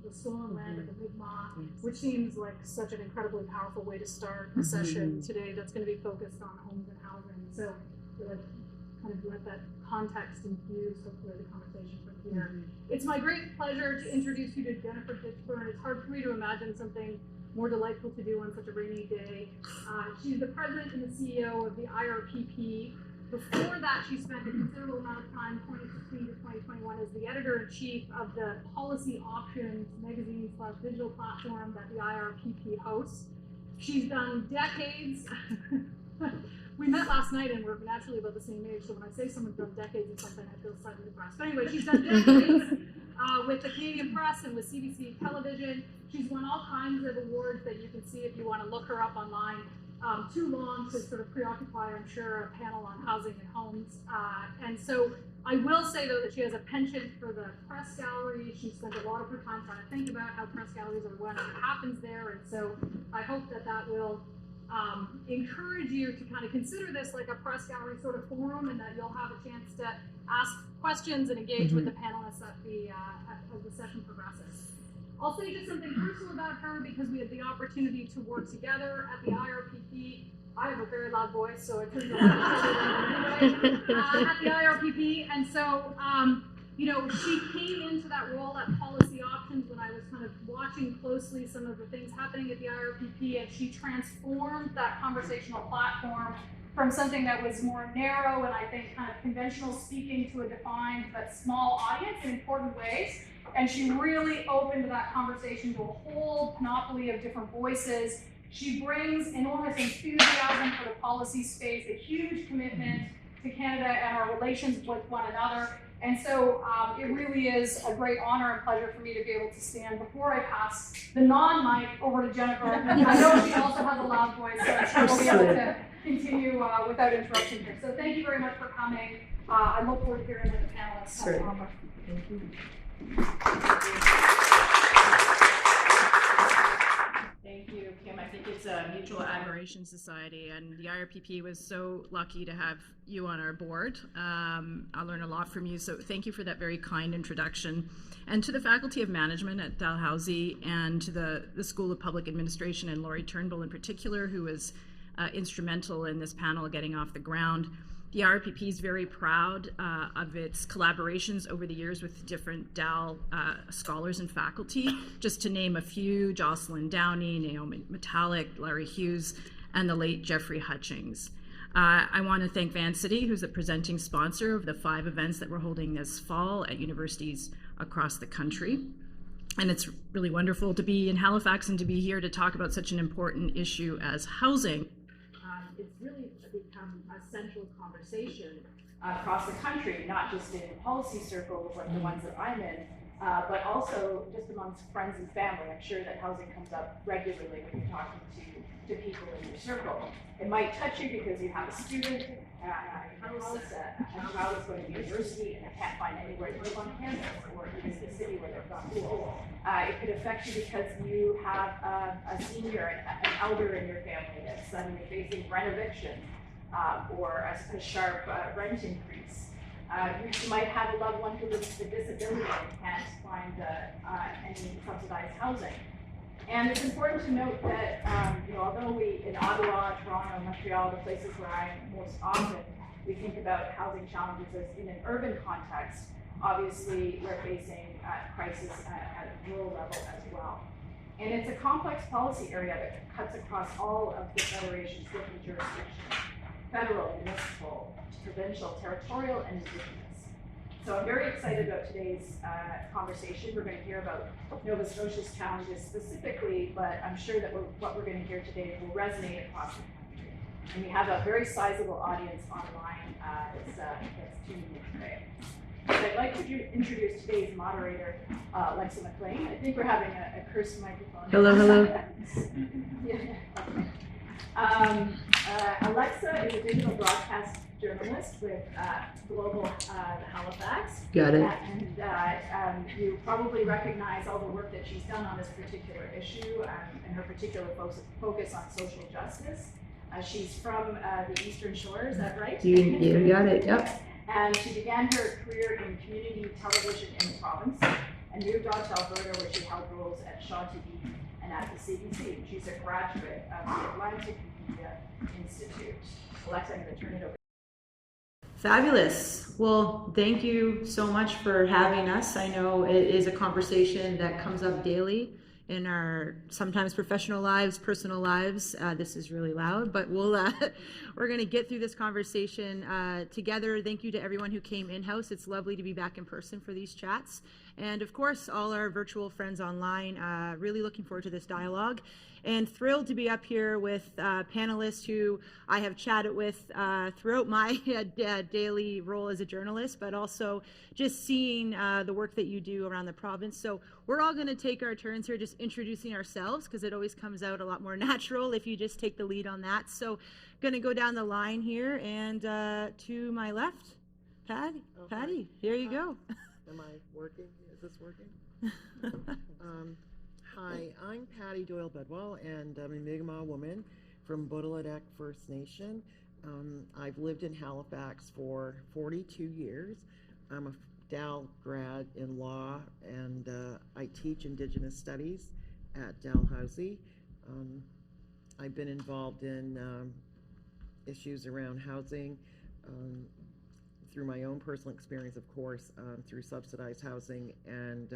the stolen land of the Mi'kmaq, which seems like such an incredibly powerful way to start a session today that's going to be focused on homes and housing. So like kind of let that context infuse hopefully the conversation from here. It's my great pleasure to introduce you to Jennifer Ditchburn. It's hard for me to imagine something more delightful to do on such a rainy day. She's the president and the CEO of the IRPP. Before that, she spent a considerable amount of time, 2016 to 2021, as the editor-in-chief of the Policy Options magazine/digital platform that the IRPP hosts. She's done decades. We met last night and we're naturally about the same age, so when I say someone's done decades of something, I feel slightly depressed. But anyway, she's done decades with the Canadian Press and with CBC Television. She's won all kinds of awards that you can see if you want to look her up online. Too long to sort of preoccupy, I'm sure, a panel on housing and homes. And so I will say, though, that she has a penchant for the press gallery. She spent a lot of her time trying to think about how press galleries are run and what happens there. And so I hope that that will encourage you to kind of consider this like a press gallery sort of forum, and that you'll have a chance to ask questions and engage with the panelists as the session progresses. I'll say just something personal about her because we had the opportunity to work together at the IRPP. I have a very loud voice, so it turns out anyway, at the IRPP. And so, you know, she came into that role at Policy Options when I was kind of watching closely some of the things happening at the IRPP, and she transformed that conversational platform from something that was more narrow and I think kind of conventional speaking to a defined but small audience in important ways. And she really opened that conversation to a whole panoply of different voices. She brings enormous enthusiasm for the policy space, a huge commitment to Canada and our relations with one another. And so it really is a great honor and pleasure for me to be able to stand before I pass the non-mic over to Jennifer. I know she also has a loud voice, so I'm sure we'll be able to continue without interruption here. So thank you very much for coming. I look forward to hearing what the panelists have to offer. Thank you. Thank you, Kim. I think it's a mutual admiration society, and the IRPP was so lucky to have you on our board. I learned a lot from you, so thank you for that very kind introduction. And to the Faculty of Management at Dalhousie and to the School of Public Administration and Laurie Turnbull in particular, who was instrumental in this panel getting off the ground. The IRPP is very proud of its collaborations over the years with different Dal scholars and faculty. Just to name a few: Jocelyn Downey, Naomi Metallic, Larry Hughes, and the late Jeffrey Hutchings. I want to thank Vancity, who's the presenting sponsor of the 5 events that we're holding this fall at universities across the country. And it's really wonderful to be in Halifax and to be here to talk about such an important issue as housing. It's really become a central conversation across the country, not just in policy circles like the ones that I'm in, but also just amongst friends and family. I'm sure that housing comes up regularly when you're talking to people in your circle. It might touch you because you have a student a child is going to university and they can't find anywhere to live on campus, or even in the city where they're from school. It could affect you because you have a senior, an elder in your family that's suddenly facing rent eviction or a sharp rent increase. You might have a loved one who lives with a disability and can't find any subsidized housing. And it's important to note that, although we, in Ottawa, Toronto, Montreal, the places where I'm most often, we think about housing challenges as in an urban context, obviously we're facing crisis at a rural level as well. And it's a complex policy area that cuts across all of the Federation's different jurisdictions: federal, municipal, provincial, territorial, and Indigenous. So I'm very excited about today's conversation. We're going to hear about Nova Scotia's challenges specifically, but I'm sure that what we're going to hear today will resonate across the country. And we have a very sizable audience online that's tuning in today. So I'd like to introduce today's moderator, Alexa McLean. I think we're having a cursed microphone. Hello, hello. Alexa is a digital broadcast journalist with Global Halifax. Got it. And you probably recognize all the work that she's done on this particular issue and her particular focus on social justice. She's from the Eastern Shore, is that right? You got it, yep. And she began her career in community television in the province. and moved on to Alberta, where she held roles at Chantilly and at the CBC. She's a graduate of the Atlantic Media Institute. Alexa, I'm going to turn it over. Fabulous. Well, thank you so much for having us. I know it is a conversation that comes up daily in our sometimes professional lives, personal lives. This is really loud, but we're going to get through this conversation together. Thank you to everyone who came in-house. It's lovely to be back in person for these chats. And of course, all our virtual friends online, really looking forward to this dialogue. And thrilled to be up here with panelists who I have chatted with throughout my daily role as a journalist, but also just seeing the work that you do around the province. So we're all going to take our turns here just introducing ourselves, because it always comes out a lot more natural if you just take the lead on that. So going to go down the line here, and to my left, Patty, here you go. Am I working? Is this working? Hi, I'm Patty Doyle-Bedwell, and I'm a Mi'kmaq woman from Bootleadeck First Nation. I've lived in Halifax for 42 years. I'm a Dal grad in law, and I teach Indigenous Studies at Dalhousie. I've been involved in issues around housing through my own personal experience, of course, through subsidized housing, and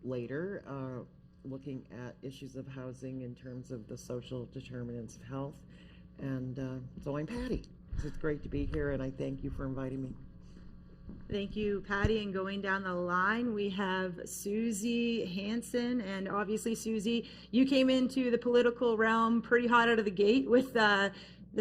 later looking at issues of housing in terms of the social determinants of health. And so I'm Patty. So it's great to be here, and I thank you for inviting me. Thank you, Patty. And going down the line, we have Susie Hansen. And obviously, Susie, you came into the political realm pretty hot out of the gate with the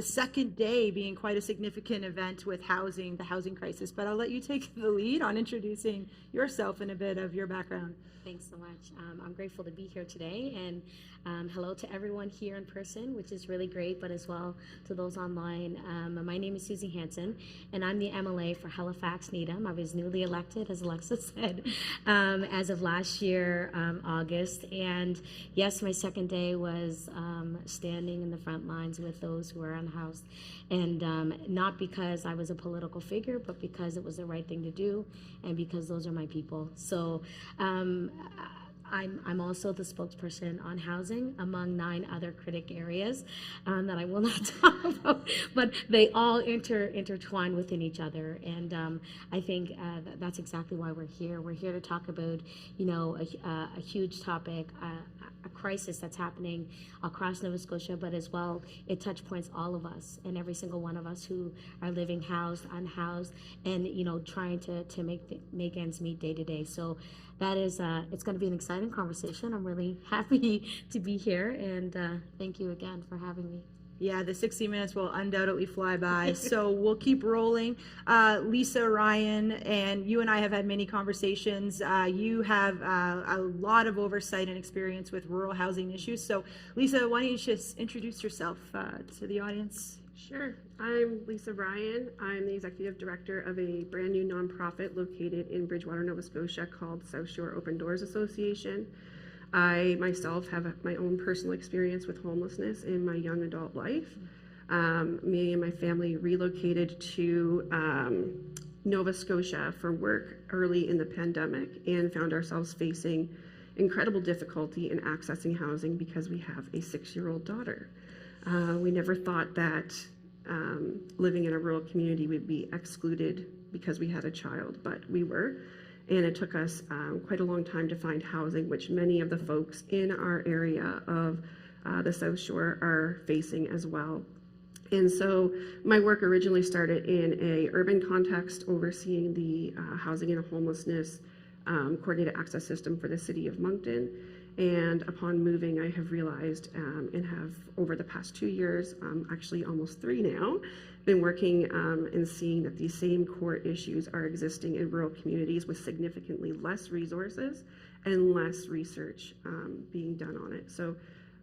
second day being quite a significant event with housing, the housing crisis. But I'll let you take the lead on introducing yourself and a bit of your background. Thanks so much. I'm grateful to be here today, and hello to everyone here in person, which is really great, but as well to those online. My name is Susie Hansen, and I'm the MLA for Halifax Needham. I was newly elected, as Alexa said, as of last year, August. And yes, my second day was standing in the front lines with those who are unhoused, and not because I was a political figure, but because it was the right thing to do, and because those are my people. So I'm also the spokesperson on housing, among 9 other critic areas that I will not talk about, but they all intertwine within each other. And I think that's exactly why we're here. We're here to talk about, a huge topic, a crisis that's happening across Nova Scotia, but as well, it touch points all of us and every single one of us who are living housed, unhoused, and trying to make ends meet day to day. So that is it's going to be an exciting conversation. I'm really happy to be here, and thank you again for having me. Yeah, the 60 minutes will undoubtedly fly by, so we'll keep rolling. Lisa, Ryan, and you and I have had many conversations. You have a lot of oversight and experience with rural housing issues. So, Lisa, why don't you just introduce yourself to the audience? Sure. I'm Lisa Ryan. I'm the executive director of a brand new nonprofit located in Bridgewater, Nova Scotia called South Shore Open Doors Association. I myself have my own personal experience with homelessness in my young adult life. Me and my family relocated to Nova Scotia for work early in the pandemic and found ourselves facing incredible difficulty in accessing housing because we have a 6-year-old daughter. We never thought that living in a rural community would be excluded because we had a child, but we were. And it took us quite a long time to find housing, which many of the folks in our area of the South Shore are facing as well. And so my work originally started in a urban context, overseeing the housing and homelessness coordinated access system for the city of Moncton. And upon moving, I have realized and have over the past 2 years, actually almost 3 now, been working and seeing that these same core issues are existing in rural communities with significantly less resources and less research being done on it. So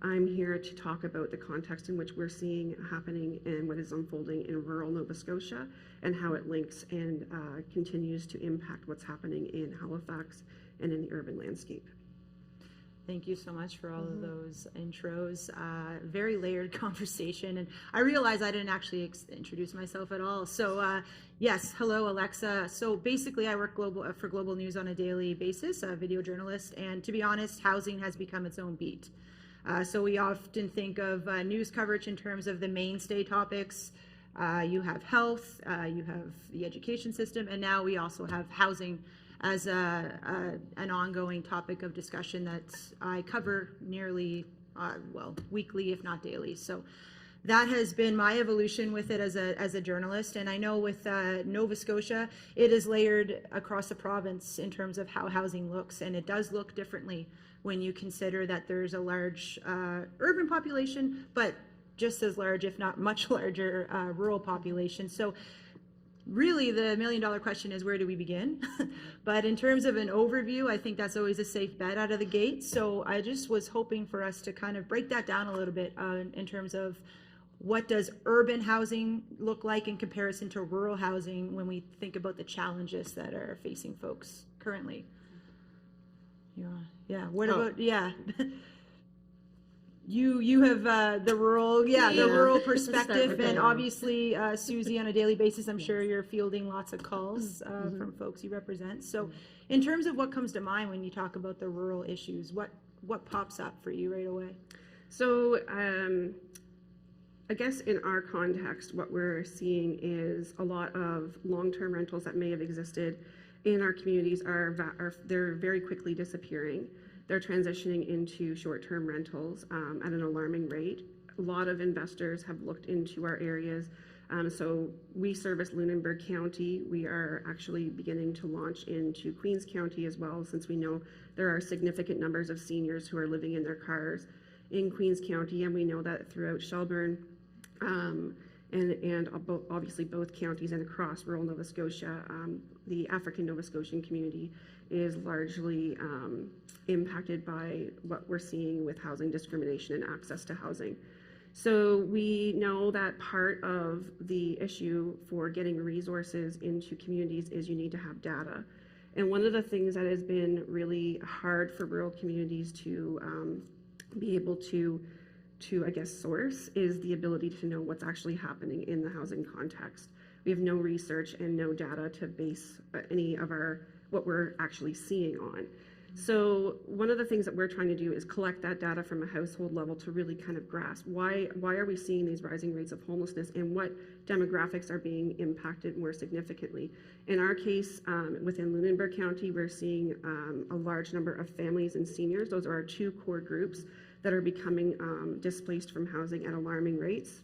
I'm here to talk about the context in which we're seeing happening and what is unfolding in rural Nova Scotia and how it links and continues to impact what's happening in Halifax and in the urban landscape. Thank you so much for all of those intros. Very layered conversation, and I realize I didn't actually introduce myself at all. So yes, hello Alexa. So basically I work for Global News on a daily basis, a video journalist, and to be honest, housing has become its own beat. So we often think of news coverage in terms of the mainstay topics. You have health, you have the education system, and now we also have housing as an ongoing topic of discussion that I cover nearly, weekly, if not daily. So that has been my evolution with it as a journalist. And I know with Nova Scotia, it is layered across the province in terms of how housing looks, and it does look differently when you consider that there's a large urban population, but just as large, if not much larger, rural population. So really the $1 million question is, where do we begin? But in terms of an overview, I think that's always a safe bet out of the gate. So I just was hoping for us to kind of break that down a little bit in terms of what does urban housing look like in comparison to rural housing when we think about the challenges that are facing folks currently. Yeah. What about, yeah. You have the rural, the rural perspective, and obviously Susie, on a daily basis, I'm sure you're fielding lots of calls from folks you represent. So in terms of what comes to mind when you talk about the rural issues, what pops up for you right away? So I guess in our context, what we're seeing is a lot of long-term rentals that may have existed in our communities they're very quickly disappearing. They're transitioning into short-term rentals at an alarming rate. A lot of investors have looked into our areas. So we service Lunenburg County. We are actually beginning to launch into Queens County as well, since we know there are significant numbers of seniors who are living in their cars in Queens County, and we know that throughout Shelburne and obviously both counties and across rural Nova Scotia, the African Nova Scotian community is largely impacted by what we're seeing with housing discrimination and access to housing. So we know that part of the issue for getting resources into communities is you need to have data. And one of the things that has been really hard for rural communities to be able to I guess source is the ability to know what's actually happening in the housing context. We have no research and no data to base any of what we're actually seeing on. So one of the things that we're trying to do is collect that data from a household level to really kind of grasp why are we seeing these rising rates of homelessness and what demographics are being impacted more significantly. In our case, within Lunenburg County, we're seeing a large number of families and seniors. Those are our two core groups that are becoming displaced from housing at alarming rates.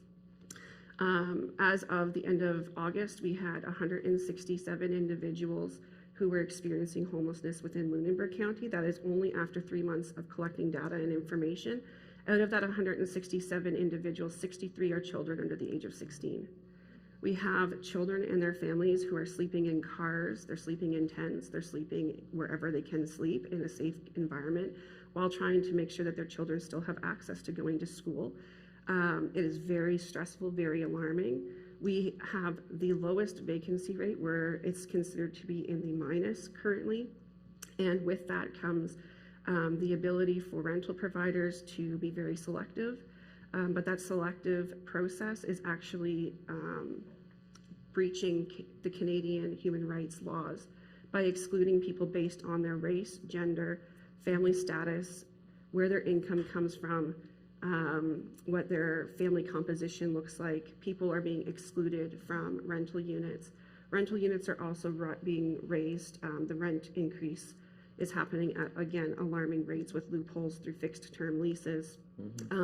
As of the end of August, we had 167 individuals who were experiencing homelessness within Lunenburg County. That is only after 3 months of collecting data and information. Out of that 167 individuals, 63 are children under the age of 16. We have children and their families who are sleeping in cars, they're sleeping in tents, they're sleeping wherever they can sleep in a safe environment while trying to make sure that their children still have access to going to school. It is very stressful, very alarming. We have the lowest vacancy rate, where it's considered to be in the minus currently. And with that comes the ability for rental providers to be very selective. But that selective process is actually breaching the Canadian human rights laws by excluding people based on their race, gender, family status, where their income comes from, what their family composition looks like. People are being excluded from rental units. Rental units are also being raised. The rent increase is happening at, again, alarming rates with loopholes through fixed term leases,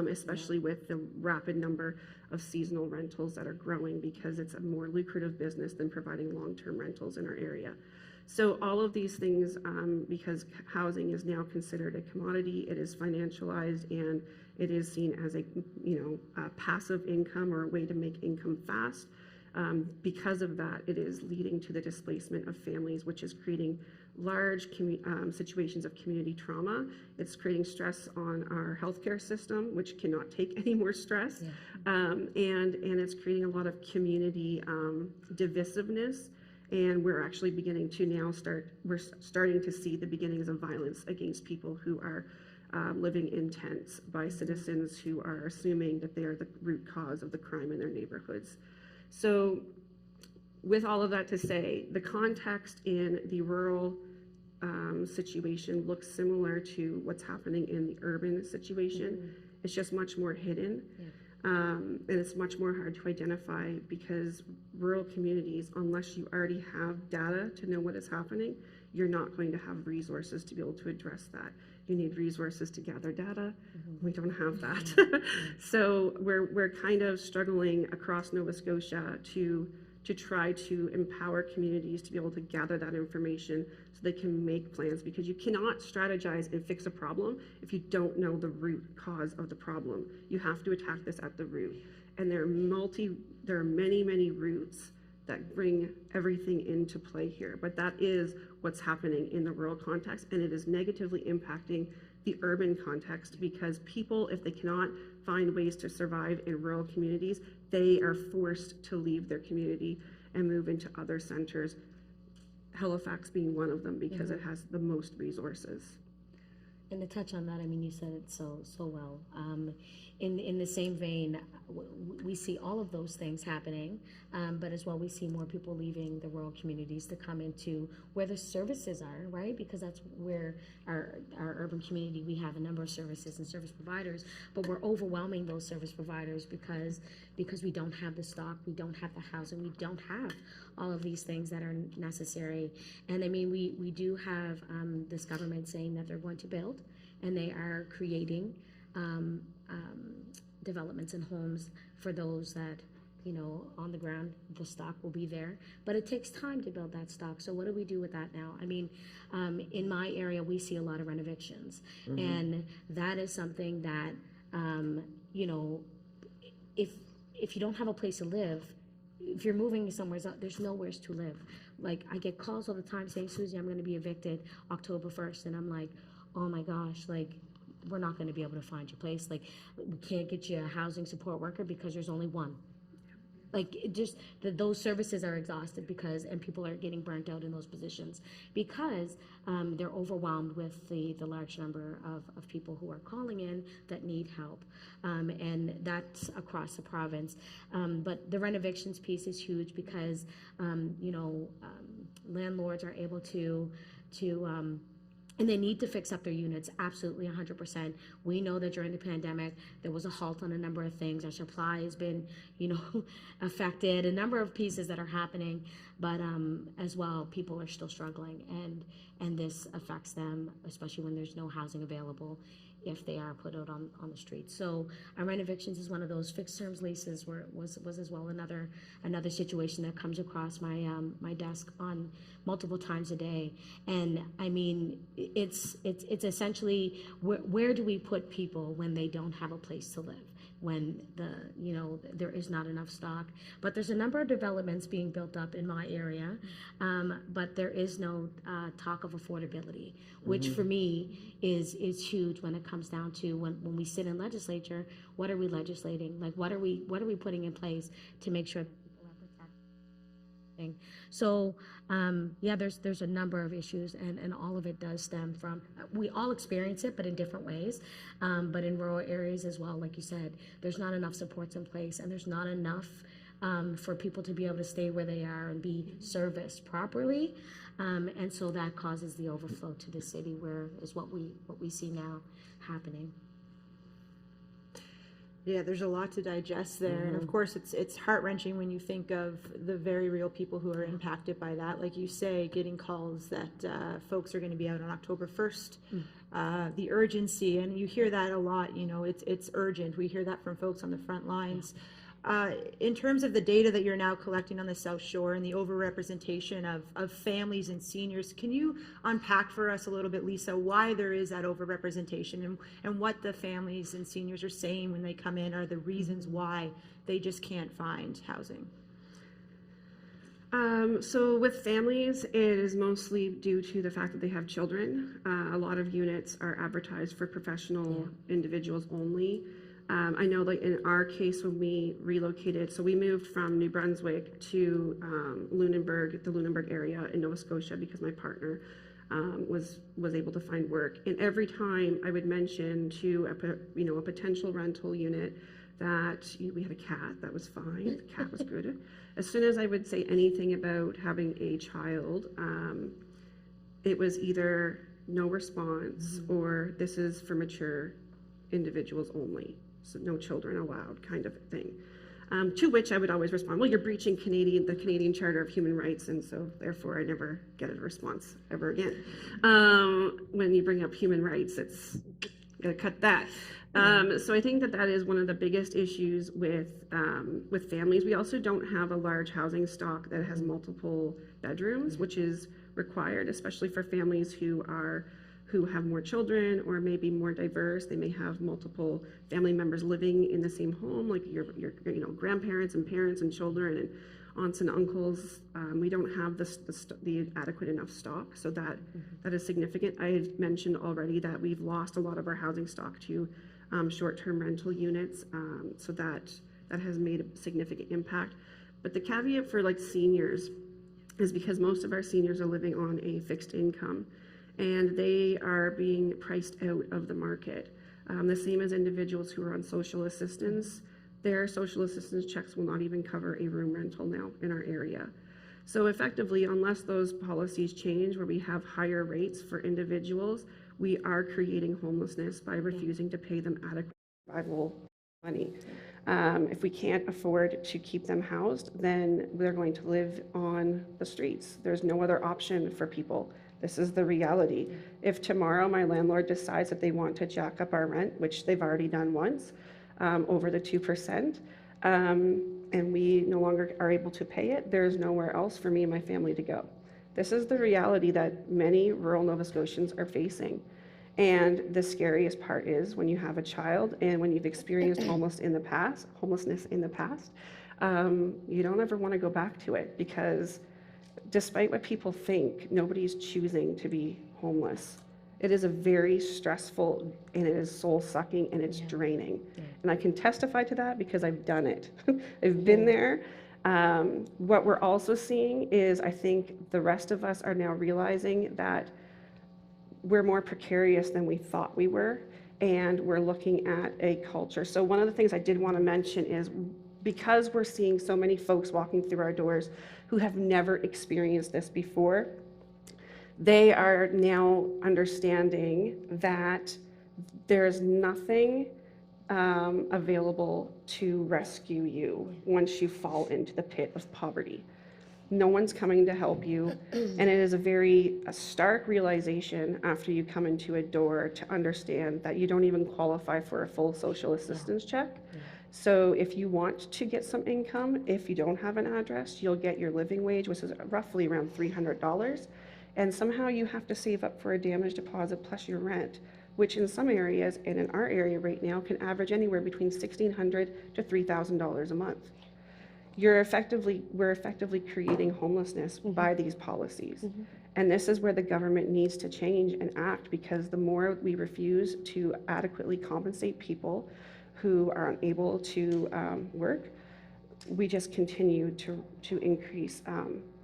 especially with the rapid number of seasonal rentals that are growing because it's a more lucrative business than providing long-term rentals in our area. So all of these things, because housing is now considered a commodity, it is financialized, and it is seen as a passive income or a way to make income fast. Because of that, it is leading to the displacement of families, which is creating large situations of community trauma. It's creating stress on our healthcare system, which cannot take any more stress, and it's creating a lot of community divisiveness. And we're actually beginning to now we're starting to see the beginnings of violence against people who are living in tents by citizens who are assuming that they are the root cause of the crime in their neighborhoods. So with all of that to say, the context in the rural situation looks similar to what's happening in the urban situation. It's just much more hidden. And it's much more hard to identify because rural communities, unless you already have data to know what is happening, you're not going to have resources to be able to address that. You need resources to gather data. We don't have that. So we're kind of struggling across Nova Scotia to try to empower communities to be able to gather that information so they can make plans, because you cannot strategize and fix a problem if you don't know the root cause of the problem. You have to attack this at the root. And there are many roots that bring everything into play here, but that is what's happening in the rural context, and it is negatively impacting the urban context, because people, if they cannot find ways to survive in rural communities, they are forced to leave their community and move into other centers, Halifax being one of them, because it has the most resources. And to touch on that, I mean, you said it so well. In the same vein, we see all of those things happening, but as well we see more people leaving the rural communities to come into where the services are, right? Because that's where our urban community, we have a number of services and service providers, but we're overwhelming those service providers because we don't have the stock, we don't have the housing, we don't have all of these things that are necessary. And I mean, we do have this government saying that they're going to build, and they are creating developments and homes for those that, you know, on the ground, the stock will be there, but it takes time to build that stock. So what do we do with that now? I mean, in my area, we see a lot of renovations, and that is something that, you know, if you don't have a place to live, if you're moving somewhere, there's nowhere to live. Like, I get calls all the time saying, Susie, I'm going to be evicted October 1st. And I'm like, oh my gosh, like, we're not going to be able to find your place. Like, we can't get you a housing support worker because there's only one. Like, it just, those services are exhausted and people are getting burnt out in those positions because they're overwhelmed with the large number of people who are calling in that need help. And that's across the province. But the renovations piece is huge because, you know, landlords are able to and they need to fix up their units, absolutely 100%. We know that during the pandemic, there was a halt on a number of things. Our supply has been, you know, affected, a number of pieces that are happening, but as well, people are still struggling, and this affects them, especially when there's no housing available if they are put out on the streets. So our renovations is one of those. Fixed terms leases was as well another situation that comes across my desk on multiple times a day. And I mean, it's essentially where do we put people when they don't have a place to live, when there is not enough stock. But there's a number of developments being built up in my area, but there is no talk of affordability, which for me is huge when it comes down to when we sit in legislature. What are we legislating? Like, what are we putting in place to make sure people are protected? So yeah, there's a number of issues, and all of it does stem from, we all experience it, but in different ways. But in rural areas as well, like you said, there's not enough supports in place, and there's not enough for people to be able to stay where they are and be serviced properly. And so that causes the overflow to the city, where is what we see now happening. Yeah, there's a lot to digest there, and of course it's heart-wrenching when you think of the very real people who are impacted by that. Like you say, getting calls that folks are going to be out on October 1st, the urgency, and you hear that a lot. You know, it's urgent. We hear that from folks on the front lines. In terms of the data that you're now collecting on the South Shore and the overrepresentation of families and seniors, can you unpack for us a little bit, Lisa, why there is that overrepresentation and what the families and seniors are saying when they come in are the reasons why they just can't find housing? So with families, it is mostly due to the fact that they have children. A lot of units are advertised for professional individuals only. I know, like in our case, when we relocated, so we moved from New Brunswick to Lunenburg, the Lunenburg area in Nova Scotia, because my partner was able to find work. And every time I would mention to a potential rental unit that we had a cat, that was fine, the cat was good. As soon as I would say anything about having a child, it was either no response or this is for mature individuals only, so no children allowed kind of thing. To which I would always respond, well, you're breaching the Canadian Charter of Human Rights, and so therefore I never get a response ever again. When you bring up human rights, it's gotta cut that. So I think that is one of the biggest issues with families. We also don't have a large housing stock that has multiple bedrooms, which is required, especially for families who have more children or maybe more diverse. They may have multiple family members living in the same home, like your grandparents and parents and children and aunts and uncles. We don't have the adequate enough stock, so that is significant. I had mentioned already that we've lost a lot of our housing stock to short-term rental units, so that has made a significant impact. But the caveat for like seniors is because most of our seniors are living on a fixed income, and they are being priced out of the market. The same as individuals who are on social assistance. Their social assistance checks will not even cover a room rental now in our area. So effectively, unless those policies change where we have higher rates for individuals, we are creating homelessness by refusing to pay them adequate survival money. If we can't afford to keep them housed, then they're going to live on the streets. There's no other option for people. This is the reality. If tomorrow my landlord decides that they want to jack up our rent, which they've already done once, over the 2%, and we no longer are able to pay it, there's nowhere else for me and my family to go. This is the reality that many rural Nova Scotians are facing. And the scariest part is when you have a child and when you've experienced homelessness in the past, you don't ever want to go back to it, because despite what people think, nobody's choosing to be homeless. It is a very stressful, and it is soul-sucking, and it's draining. And I can testify to that because I've done it. I've been there. What we're also seeing is, I think the rest of us are now realizing that we're more precarious than we thought we were, and we're looking at a culture. So one of the things I did want to mention is, because we're seeing so many folks walking through our doors who have never experienced this before, they are now understanding that there's nothing available to rescue you once you fall into the pit of poverty. No one's coming to help you, and it is a stark realization after you come into a door to understand that you don't even qualify for a full social assistance check. So if you want to get some income, if you don't have an address, you'll get your living wage, which is roughly around $300. And somehow you have to save up for a damage deposit plus your rent, which in some areas, and in our area right now, can average anywhere between $1,600 to $3,000 a month. We're effectively creating homelessness by these policies. And this is where the government needs to change and act, because the more we refuse to adequately compensate people who are unable to work, we just continue to increase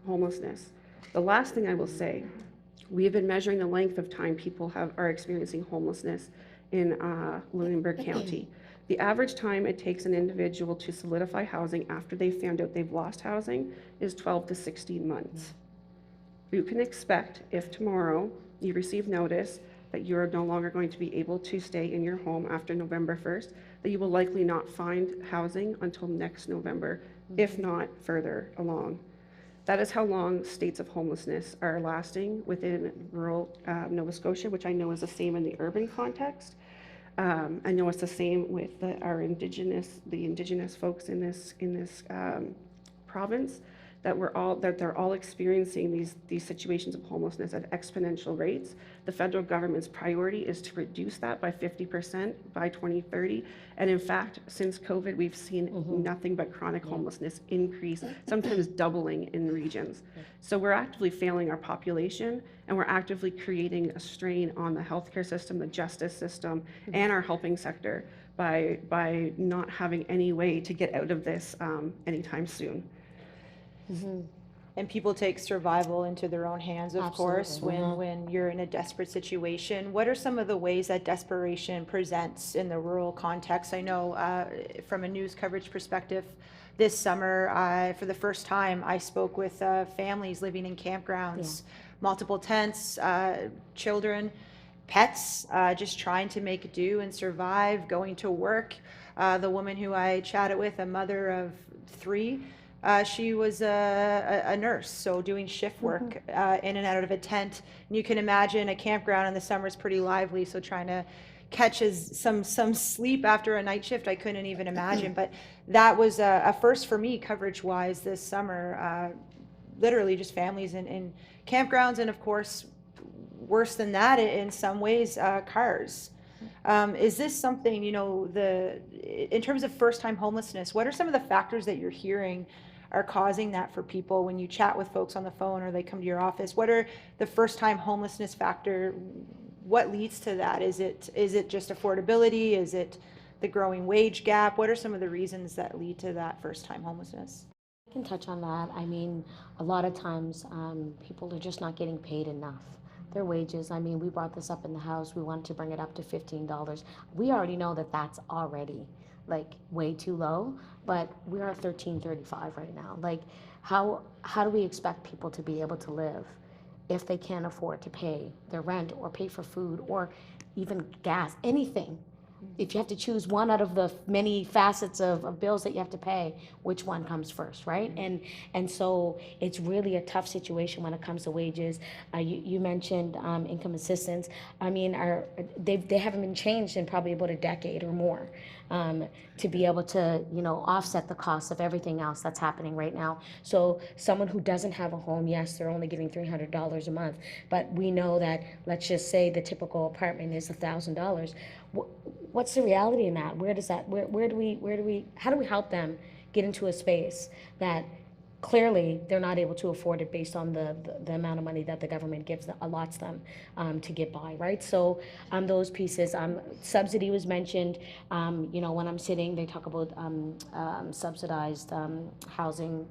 homelessness. The last thing I will say, we have been measuring the length of time people are experiencing homelessness in Lunenburg County. The average time it takes an individual to solidify housing after they found out they've lost housing is 12 to 16 months. You can expect, if tomorrow you receive notice that you're no longer going to be able to stay in your home after November 1st, that you will likely not find housing until next November, if not further along. That is how long states of homelessness are lasting within rural Nova Scotia, which I know is the same in the urban context. I know it's the same with the indigenous folks in this province, that they're all experiencing these situations of homelessness at exponential rates. The federal government's priority is to reduce that by 50% by 2030. And in fact, since COVID, we've seen nothing but chronic homelessness increase, sometimes doubling in regions. So we're actively failing our population, and we're actively creating a strain on the healthcare system, the justice system, and our helping sector by not having any way to get out of this anytime soon. and people take survival into their own hands, of course, Absolutely. when you're in a desperate situation. What are some of the ways that desperation presents in the rural context? I know from a news coverage perspective, this summer, for the first time, I spoke with families living in campgrounds, multiple tents, children, pets, just trying to make do and survive, going to work. The woman who I chatted with, a mother of 3, she was a nurse, so doing shift work in and out of a tent. And you can imagine a campground in the summer is pretty lively, so trying to catch some sleep after a night shift, I couldn't even imagine. But that was a first for me, coverage-wise, this summer. Literally just families in campgrounds, and of course, worse than that in some ways, cars. Is this something, in terms of first-time homelessness, what are some of the factors that you're hearing are causing that for people when you chat with folks on the phone or they come to your office? What are the first-time homelessness factor? What leads to that? Is it just affordability? Is it the growing wage gap? What are some of the reasons that lead to that first-time homelessness? I can touch on that. I mean, a lot of times people are just not getting paid enough. Their wages, I mean, we brought this up in the house. We wanted to bring it up to $15. We already know that that's already like way too low, but we're at $13.35 right now. Like, how do we expect people to be able to live if they can't afford to pay their rent or pay for food or even gas, anything? If you have to choose one out of the many facets of bills that you have to pay, which one comes first, right? And so it's really a tough situation when it comes to wages. You mentioned income assistance. I mean, they haven't been changed in probably about a decade or more to be able to offset the cost of everything else that's happening right now. So someone who doesn't have a home, yes, they're only getting $300 a month, but we know that, let's just say the typical apartment is $1,000. What's the reality in that? Where do we how do we help them get into a space that clearly they're not able to afford it based on the amount of money that the government allots them to get by, right? So those pieces, subsidy was mentioned. When I'm sitting, they talk about subsidized housing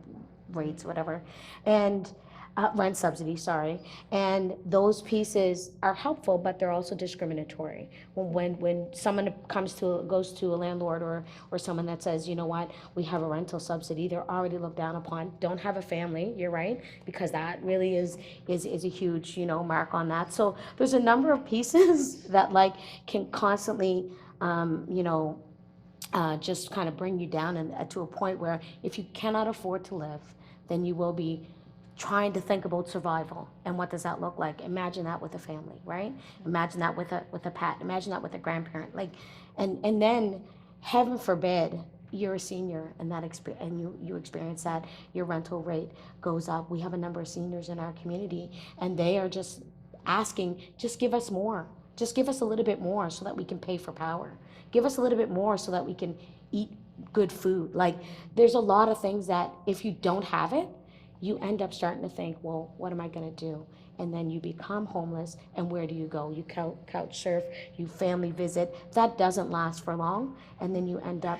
rates, whatever, and rent subsidy, sorry. And those pieces are helpful, but they're also discriminatory. When someone goes to a landlord or someone that says, you know what, we have a rental subsidy, they're already looked down upon. Don't have a family, you're right, because that really is a huge, mark on that. So there's a number of pieces that can constantly, just kind of bring you down and to a point where if you cannot afford to live, then you will be trying to think about survival. And what does that look like? Imagine that with a family, right? Imagine that with a pet. Imagine that with a grandparent. And then, heaven forbid, you're a senior and you experience that your rental rate goes up. We have a number of seniors in our community, and they are just asking, just give us more. Just give us a little bit more so that we can pay for power. Give us a little bit more so that we can eat good food. There's a lot of things that if you don't have it, you end up starting to think, well, what am I going to do? And then you become homeless, and where do you go? You couch surf, you family visit. That doesn't last for long, and then you end up,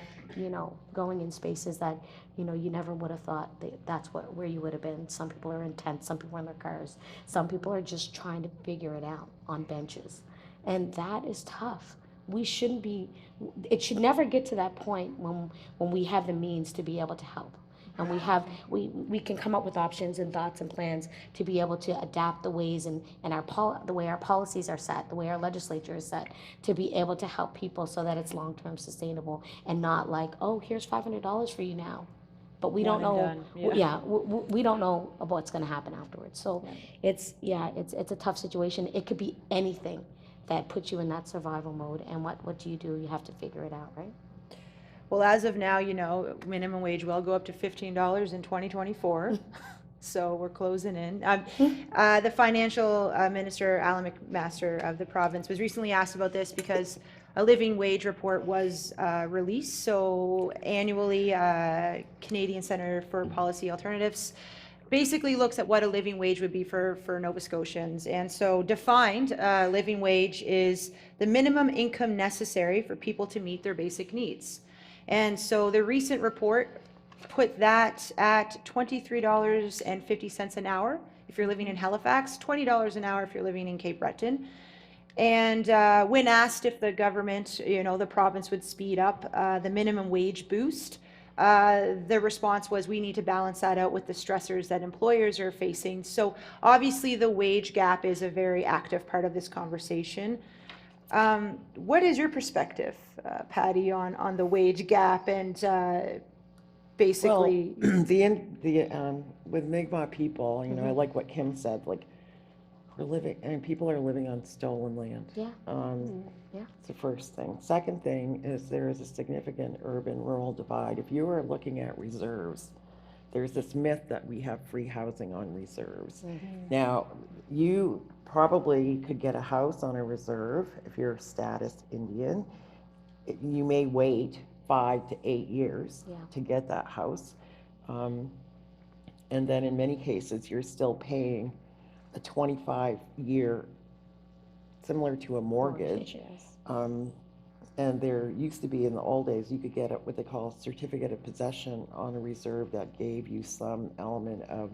going in spaces that, you never would have thought that's where you would have been. Some people are in tents, some people are in their cars, some people are just trying to figure it out on benches, and that is tough. It should never get to that point when we have the means to be able to help. And we can come up with options and thoughts and plans to be able to adapt the ways and the way our policies are set, the way our legislature is set, to be able to help people so that it's long-term sustainable and not like, oh, here's $500 for you now. But we don't know. We don't know what's going to happen afterwards. So it's a tough situation. It could be anything that puts you in that survival mode. And what do? You have to figure it out, right? Well, as of now, minimum wage will go up to $15 in 2024. So we're closing in. The financial minister, Alan McMaster of the province, was recently asked about this because a living wage report was released. So annually, Canadian Centre for Policy Alternatives basically looks at what a living wage would be for Nova Scotians. And so defined living wage is the minimum income necessary for people to meet their basic needs. And so the recent report put that at $23.50 an hour if you're living in Halifax, $20 an hour if you're living in Cape Breton. And when asked if the government, the province would speed up the minimum wage boost, the response was we need to balance that out with the stressors that employers are facing. So obviously the wage gap is a very active part of this conversation. What is your perspective, Patty, on the wage gap and basically? Well, with Mi'kmaq people, I like what Kim said, like, people are living on stolen land. Yeah. Yeah. It's the first thing. Second thing is there is a significant urban-rural divide. If you are looking at reserves, there's this myth that we have free housing on reserves. Now, you probably could get a house on a reserve if you're a status Indian. You may wait 5 to 8 years to get that house. And then in many cases, you're still paying a 25-year, similar to a mortgage. And there used to be, in the old days, you could get what they call a certificate of possession on a reserve that gave you some element of,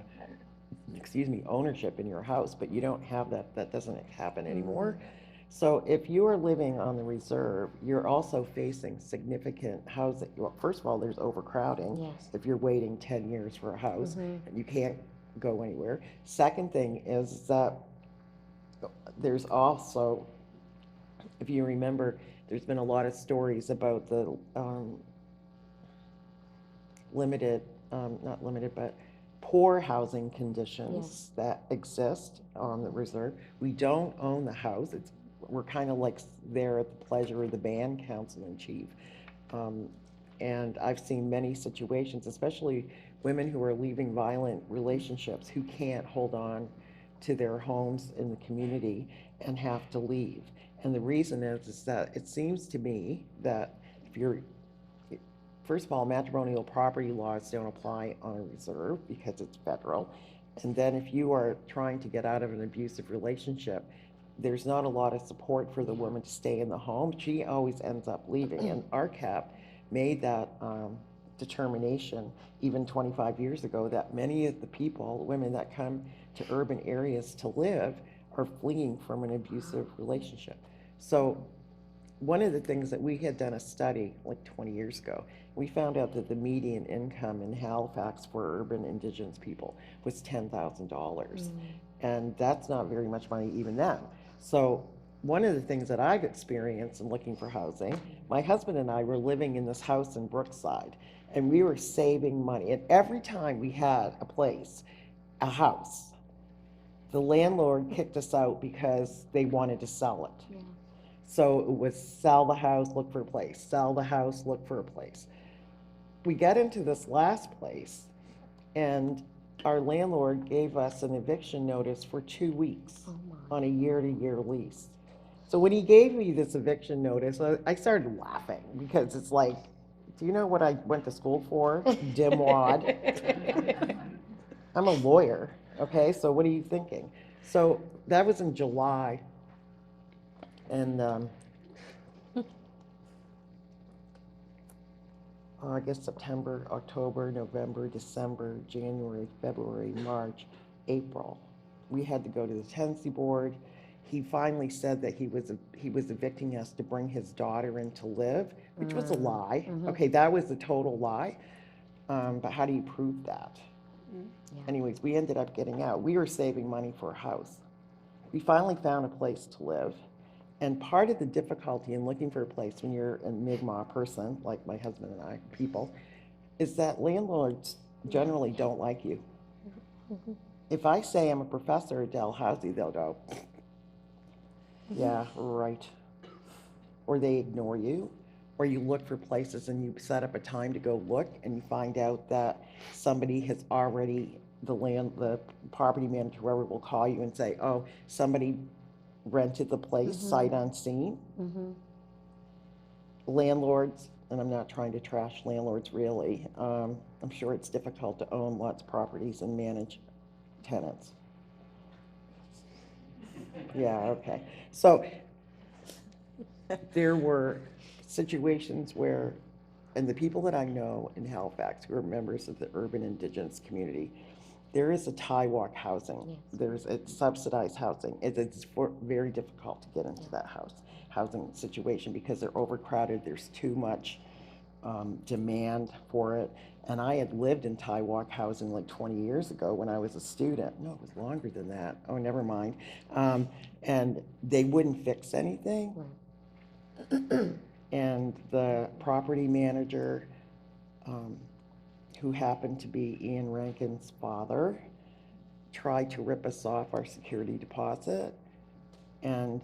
ownership in your house, but you don't have that. That doesn't happen anymore. So if you are living on the reserve, you're also facing significant housing. Well, first of all, there's overcrowding. Yes. If you're waiting 10 years for a house and you can't go anywhere. Second thing is that there's also, if you remember, there's been a lot of stories about the not limited, but poor housing conditions that exist on the reserve. We don't own the house. We're kind of like there at the pleasure of the band council in chief. And I've seen many situations, especially women who are leaving violent relationships who can't hold on to their homes in the community and have to leave. And the reason is that it seems to me that first of all, matrimonial property laws don't apply on a reserve because it's federal. And then if you are trying to get out of an abusive relationship, there's not a lot of support for the woman to stay in the home. She always ends up leaving. And IRPP made that determination even 25 years ago that many of the women that come to urban areas to live are fleeing from an abusive relationship. So one of the things that we had done a study like 20 years ago, we found out that the median income in Halifax for urban Indigenous people was $10,000. And that's not very much money even then. So one of the things that I've experienced in looking for housing, my husband and I were living in this house in Brookside, and we were saving money. And every time we had a house, the landlord kicked us out because they wanted to sell it. So it was sell the house, look for a place, sell the house, look for a place. We got into this last place, and our landlord gave us an eviction notice for 2 weeks on a year-to-year lease. So when he gave me this eviction notice, I started laughing because it's like, do you know what I went to school for? Dimwad. I'm a lawyer, okay? So what are you thinking? So that was in July. And August, September, October, November, December, January, February, March, April. We had to go to the tenancy board. He finally said that he was evicting us to bring his daughter in to live, which was a lie. Okay, that was a total lie. But how do you prove that? Anyways, we ended up getting out. We were saving money for a house. We finally found a place to live. And part of the difficulty in looking for a place when you're a Mi'kmaq person, like my husband and I, is that landlords generally don't like you. If I say I'm a professor at Dalhousie, they'll go, yeah, right. Or they ignore you, or you look for places and you set up a time to go look and you find out that somebody has already, the property manager, whoever, will call you and say, oh, somebody rented the place sight unseen. Landlords, and I'm not trying to trash landlords really, I'm sure it's difficult to own lots of properties and manage tenants. Yeah, okay. So there were situations where and the people that I know in Halifax who are members of the urban indigenous community, there is a tie walk housing. Yes. There's it's subsidized housing. It's very difficult to get into that housing situation because they're overcrowded. There's too much demand for it. And I had lived in tie walk housing like 20 years ago when I was a student. No, it was longer than that. Oh, never mind. And they wouldn't fix anything. And the property manager, who happened to be Ian Rankin's father, tried to rip us off our security deposit. And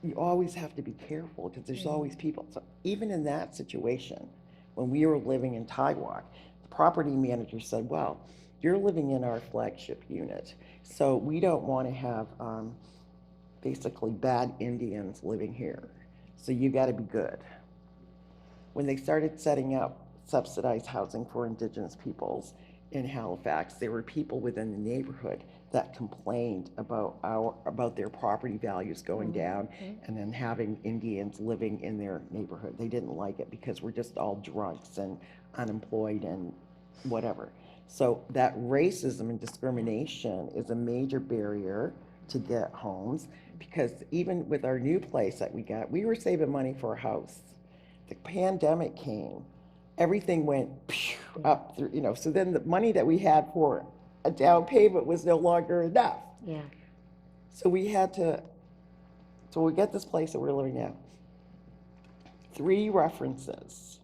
you always have to be careful because there's always people. So even in that situation, when we were living in Taiwan, the property manager said, well, you're living in our flagship unit, so we don't want to have basically bad Indians living here. So you got to be good. When they started setting up subsidized housing for Indigenous peoples in Halifax, there were people within the neighborhood that complained about their property values going down and then having Indians living in their neighborhood. They didn't like it because we're just all drunks and unemployed and whatever. So that racism and discrimination is a major barrier to get homes, because even with our new place that we got, we were saving money for a house. The pandemic came, everything went up through, so then the money that we had for a down payment was no longer enough. Yeah. So we get this place that we're living in. 3 references,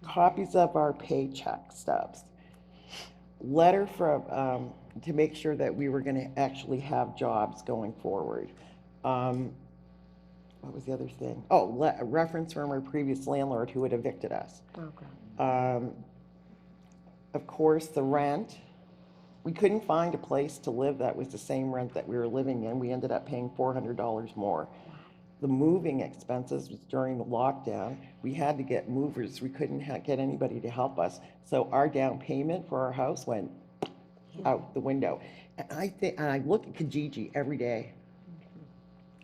copies of our paycheck stubs, letter from, to make sure that we were gonna actually have jobs going forward. What was the other thing? Oh, a reference from our previous landlord who had evicted us. Okay. Of course, the rent. We couldn't find a place to live that was the same rent that we were living in. We ended up paying $400 more. The moving expenses was during the lockdown. We had to get movers. We couldn't get anybody to help us. So our down payment for our house went out the window. And I look at Kijiji every day.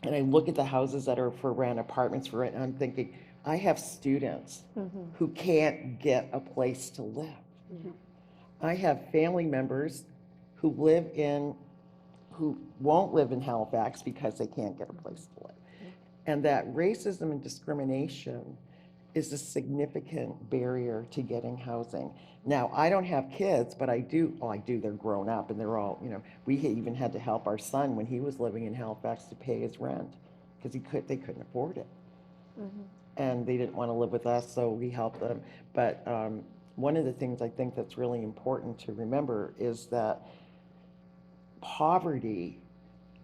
And I look at the houses that are for rent, apartments for rent, and I'm thinking, I have students who can't get a place to live. I have family members who won't live in Halifax because they can't get a place to live. And that racism and discrimination is a significant barrier to getting housing. Now, I don't have kids, but I do, they're grown up and they're all, we even had to help our son when he was living in Halifax to pay his rent because they couldn't afford it. And they didn't want to live with us, so we helped them. But one of the things I think that's really important to remember is that poverty,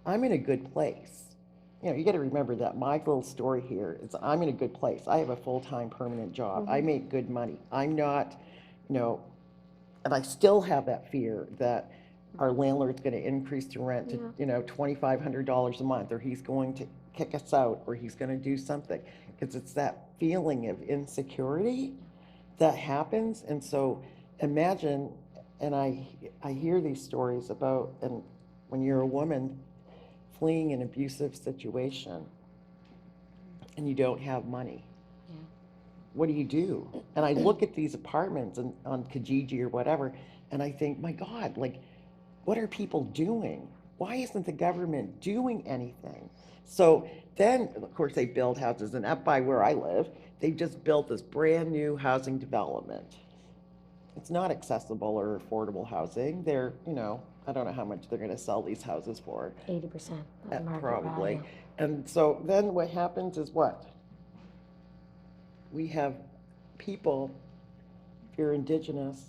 I'm in a good place. You got to remember that my little story here is I'm in a good place. I have a full-time permanent job. I make good money. I'm not, and I still have that fear that our landlord's going to increase the rent to, $2,500 a month, or he's going to kick us out, or he's going to do something. Because it's that feeling of insecurity that happens. And so imagine, and I hear these stories about, and when you're a woman fleeing an abusive situation and you don't have money, what do? And I look at these apartments on Kijiji or whatever, and I think, my God, what are people doing? Why isn't the government doing anything? So then, of course, they build houses, and up by where I live, they just built this brand new housing development. It's not accessible or affordable housing. They're, I don't know how much they're going to sell these houses for. 80% of the market Probably. value. And so then what happens is what? We have people, if you're Indigenous,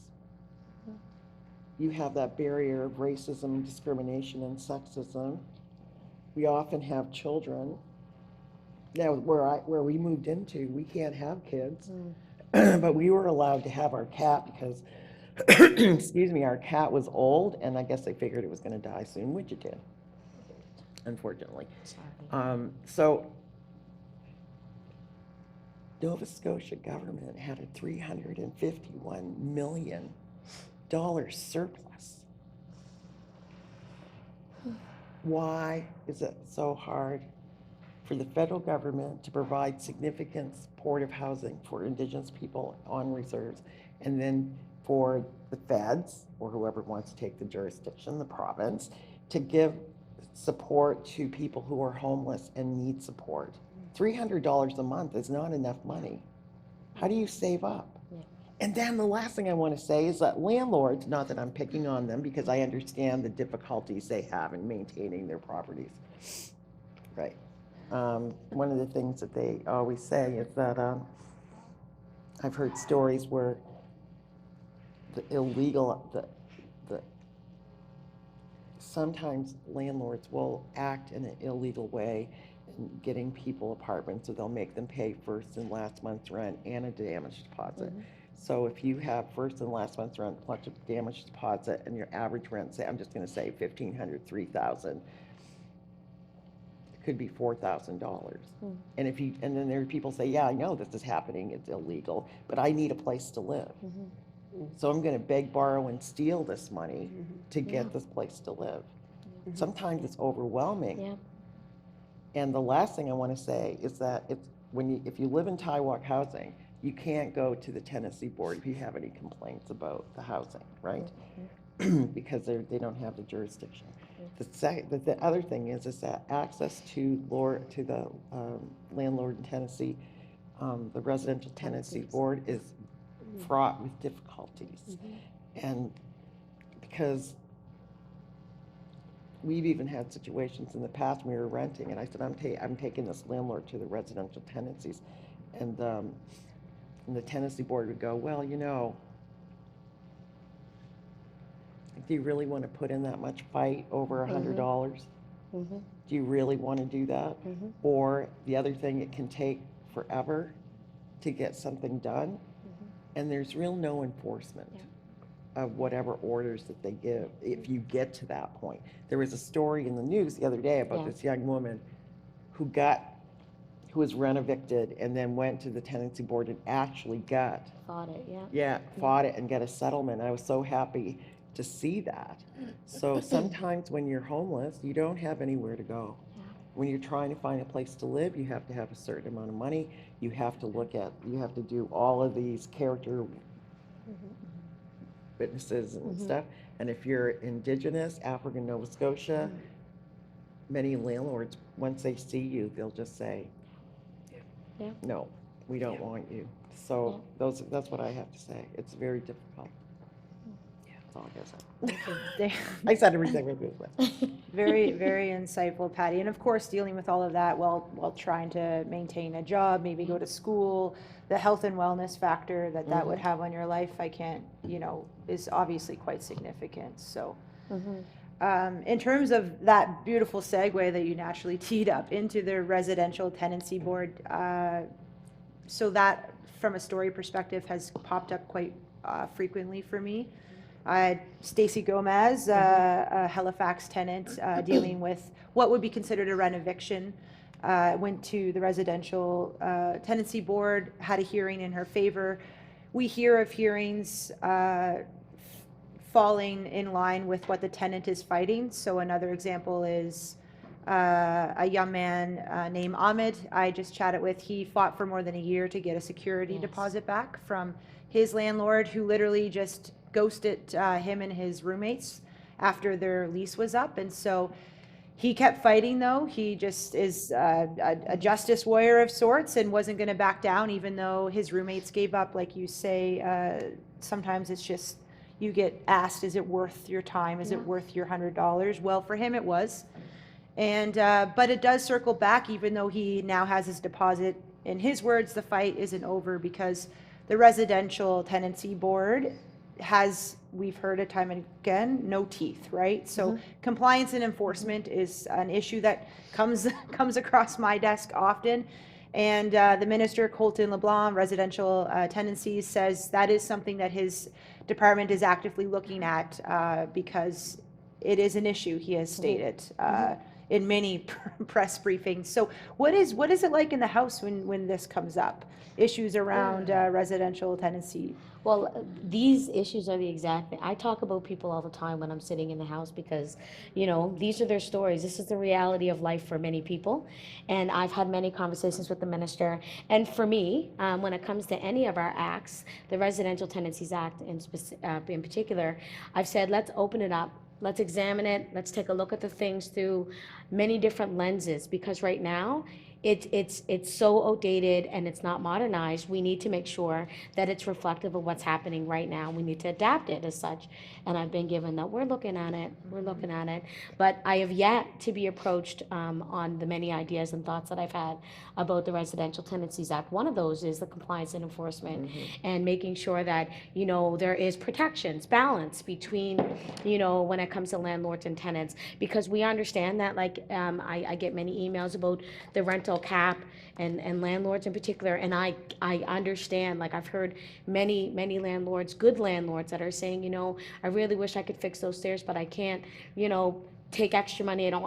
you have that barrier of racism, discrimination, and sexism. We often have children. Now, where we moved into, we can't have kids, but we were allowed to have our cat because, excuse me, our cat was old, and I guess they figured it was going to die soon, which it did, unfortunately. So Nova Scotia government had a $351 million surplus. Why is it so hard for the federal government to provide significant supportive housing for Indigenous people on reserves, and then for the feds, or whoever wants to take the jurisdiction, the province, to give support to people who are homeless and need support. $300 a month is not enough money. How do you save up? And then the last thing I want to say is that landlords, not that I'm picking on them because I understand the difficulties they have in maintaining their properties. Right. One of the things that they always say is that I've heard stories where sometimes landlords will act in an illegal way in getting people apartments, so they'll make them pay first and last month's rent and a damage deposit. So if you have first and last month's rent plus a damage deposit and your average rent, say, I'm just going to say $1,500, $3,000, it could be $4,000. And then there are people say, yeah, I know this is happening, it's illegal, but I need a place to live. So I'm going to beg, borrow, and steal this money to get this place to live. Sometimes it's overwhelming. Yeah. And the last thing I want to say is that if you live in Taiwan housing, you can't go to the Tennessee board if you have any complaints about the housing, right? Because they don't have the jurisdiction. The other thing is that access to the landlord in Tennessee, the residential tenancy board is fraught with difficulties. And because we've even had situations in the past when we were renting, and I said, I'm taking this landlord to the residential tenancies, and the tenancy board would go, well, you know, do you really want to put in that much fight over $100? Do you really want to do that? Or the other thing, it can take forever to get something done, and there's no enforcement of whatever orders that they give if you get to that point. There was a story in the news the other day about this young woman who was rent evicted and then went to the tenancy board and actually Fought it, fought it and got a settlement. I was so happy to see that. So sometimes when you're homeless, you don't have anywhere to go. When you're trying to find a place to live, you have to have a certain amount of money. You have to do all of these character witnesses and stuff. And if you're Indigenous, African Nova Scotia, many landlords, once they see you, they'll just say, no, we don't want you. So that's what I have to say. It's very difficult. That's all I guess. I said everything with this. Very, very insightful, Patty. And of course, dealing with all of that while trying to maintain a job, maybe go to school, the health and wellness factor that would have on your life, is obviously quite significant. So in terms of that beautiful segue that you naturally teed up into the residential tenancy board, so that from a story perspective has popped up quite frequently for me. Stacy Gomez, a Halifax tenant, dealing with what would be considered a rent eviction, went to the residential tenancy board, had a hearing in her favor. We hear of hearings falling in line with what the tenant is fighting. So another example is a young man named Ahmed I just chatted with. He fought for more than a year to get a security deposit back from his landlord, who literally just ghosted him and his roommates after their lease was up. And so he kept fighting, though. He just is a justice warrior of sorts and wasn't going to back down, even though his roommates gave up. Like you say, sometimes it's just you get asked, is it worth your time? Is it worth your $100? Well, for him it was. And but it does circle back, even though he now has his deposit. In his words, the fight isn't over because the residential tenancy board has, we've heard it time and again, no teeth, right? So compliance and enforcement is an issue that comes across my desk often. And the Minister, Colton LeBlanc, residential tenancies, says that is something that his department is actively looking at because it is an issue, he has stated. in many press briefings. So what is it like in the House when this comes up? Issues around residential tenancy? Well, these issues are the exact thing. I talk about people all the time when I'm sitting in the House because, these are their stories. This is the reality of life for many people. And I've had many conversations with the minister. And for me, when it comes to any of our acts, the Residential Tenancies Act in particular, I've said, let's open it up. Let's examine it. Let's take a look at the things through many different lenses, because right now it's so outdated and it's not modernized. We need to make sure that it's reflective of what's happening right now. We need to adapt it as such. And I've been given that we're looking at it. But I have yet to be approached on the many ideas and thoughts that I've had about the Residential Tenancies Act. One of those is the compliance and enforcement, and making sure that there is protections, balance between when it comes to landlords and tenants, because we understand that, like, I get many emails about the rental cap and landlords in particular, and I understand, like, I've heard many landlords, good landlords, that are saying, I really wish I could fix those stairs, but I can't, take extra money. I don't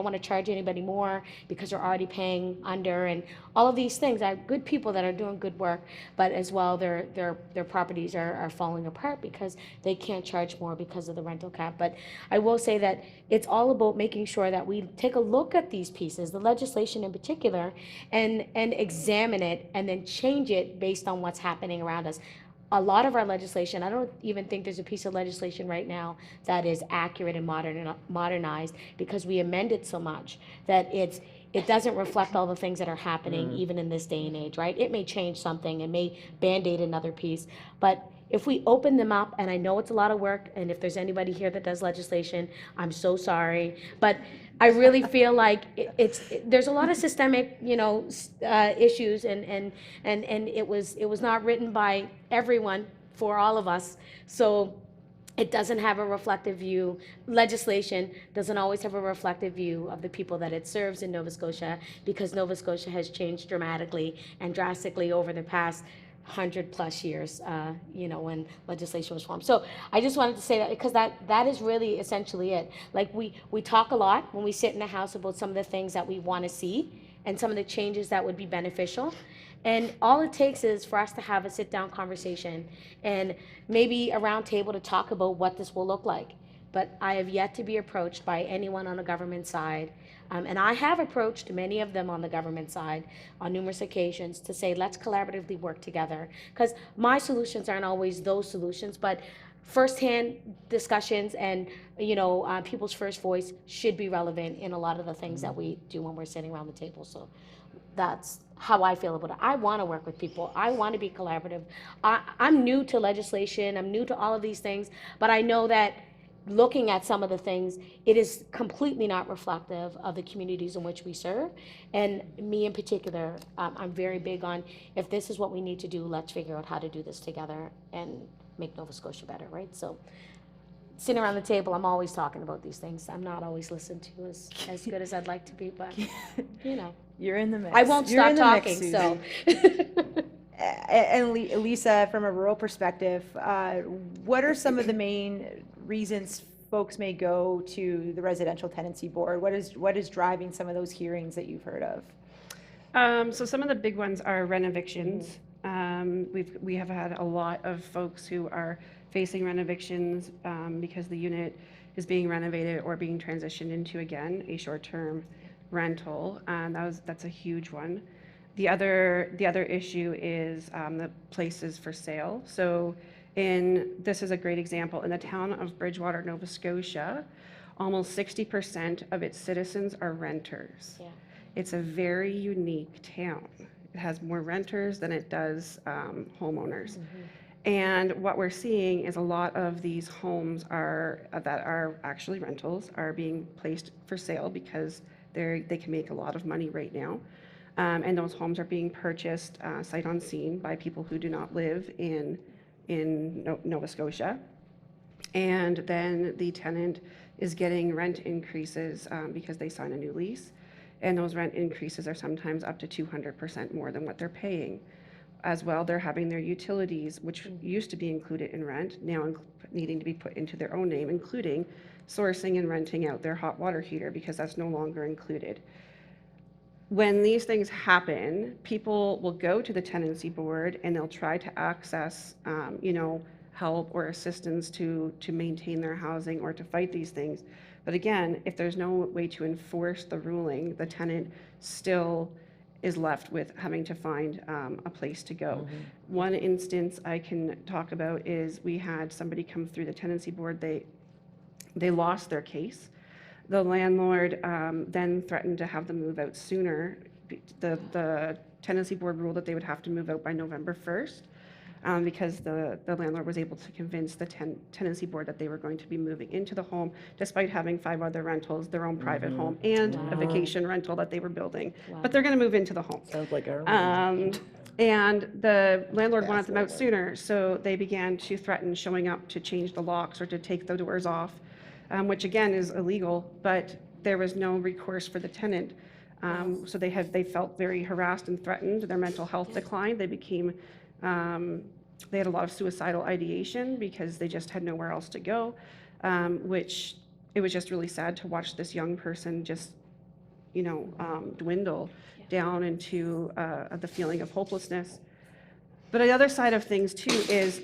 want to charge anybody more because they're already paying under, and all of these things. I have good people that are doing good work, but as well their properties are falling apart because they can't charge more because of the rental cap. But I will say that it's all about making sure that we take a look at these pieces, the legislation in particular, and examine it and then change it based on what's happening around us. A lot of our legislation, I don't even think there's a piece of legislation right now that is accurate and modernized, because we amend it so much that it doesn't reflect all the things that are happening even in this day and age, right? It may change something, it may band-aid another piece, but if we open them up, and I know it's a lot of work, and if there's anybody here that does legislation, I'm so sorry, but I really feel like there's a lot of systemic, issues, and it was not written by everyone for all of us, so it doesn't have a reflective view. Legislation doesn't always have a reflective view of the people that it serves in Nova Scotia, because Nova Scotia has changed dramatically and drastically over the past 100+ years, when legislation was formed. So I just wanted to say that, because that is really essentially it. Like, we talk a lot when we sit in the House about some of the things that we want to see and some of the changes that would be beneficial. And all it takes is for us to have a sit-down conversation and maybe a round table to talk about what this will look like. But I have yet to be approached by anyone on the government side. And I have approached many of them on the government side on numerous occasions to say, let's collaboratively work together. Because my solutions aren't always those solutions, but firsthand discussions and people's first voice should be relevant in a lot of the things that we do when we're sitting around the table. So that's how I feel about it. I want to work with people. I want to be collaborative. I'm new to legislation. I'm new to all of these things, but I know that looking at some of the things, it is completely not reflective of the communities in which we serve. And me in particular, I'm very big on, if this is what we need to do, let's figure out how to do this together and make Nova Scotia better, right? So sitting around the table, I'm always talking about these things. I'm not always listened to as good as I'd like to be, but You're in the mix. I won't You're stop in the mix, talking, so. And Lisa, from a rural perspective, what are some of the main reasons folks may go to the Residential Tenancy Board? What is driving some of those hearings that you've heard of? So some of the big ones are rent evictions. We have had a lot of folks who are facing rent evictions because the unit is being renovated or being transitioned into, again, a short-term rental. That's a huge one. The other issue is the places for sale. So this is a great example. In the town of Bridgewater, Nova Scotia, almost 60% of its citizens are renters. Yeah. It's a very unique town. It has more renters than it does homeowners. And what we're seeing is a lot of these homes that are actually rentals are being placed for sale because they can make a lot of money right now. And those homes are being purchased sight unseen by people who do not live in Nova Scotia. And then the tenant is getting rent increases because they sign a new lease. And those rent increases are sometimes up to 200% more than what they're paying. As well, they're having their utilities, which used to be included in rent, now needing to be put into their own name, including sourcing and renting out their hot water heater because that's no longer included. When these things happen, people will go to the tenancy board and they'll try to access, help or assistance to maintain their housing or to fight these things. But again, if there's no way to enforce the ruling, the tenant still is left with having to find a place to go. One instance I can talk about is we had somebody come through the tenancy board. They lost their case. The landlord then threatened to have them move out sooner. The tenancy board ruled that they would have to move out by November 1st because the landlord was able to convince the tenancy board that they were going to be moving into the home despite having 5 other rentals, their own private home, and a vacation rental that they were building. But they're going to move into the home. Sounds like our. And the landlord wanted them out sooner, so they began to threaten showing up to change the locks or to take the doors off, which again is illegal, but there was no recourse for the tenant. So they felt very harassed and threatened. Their mental health declined. They became, they had a lot of suicidal ideation because they just had nowhere else to go, which it was just really sad to watch this young person just, dwindle down into the feeling of hopelessness. But the other side of things too is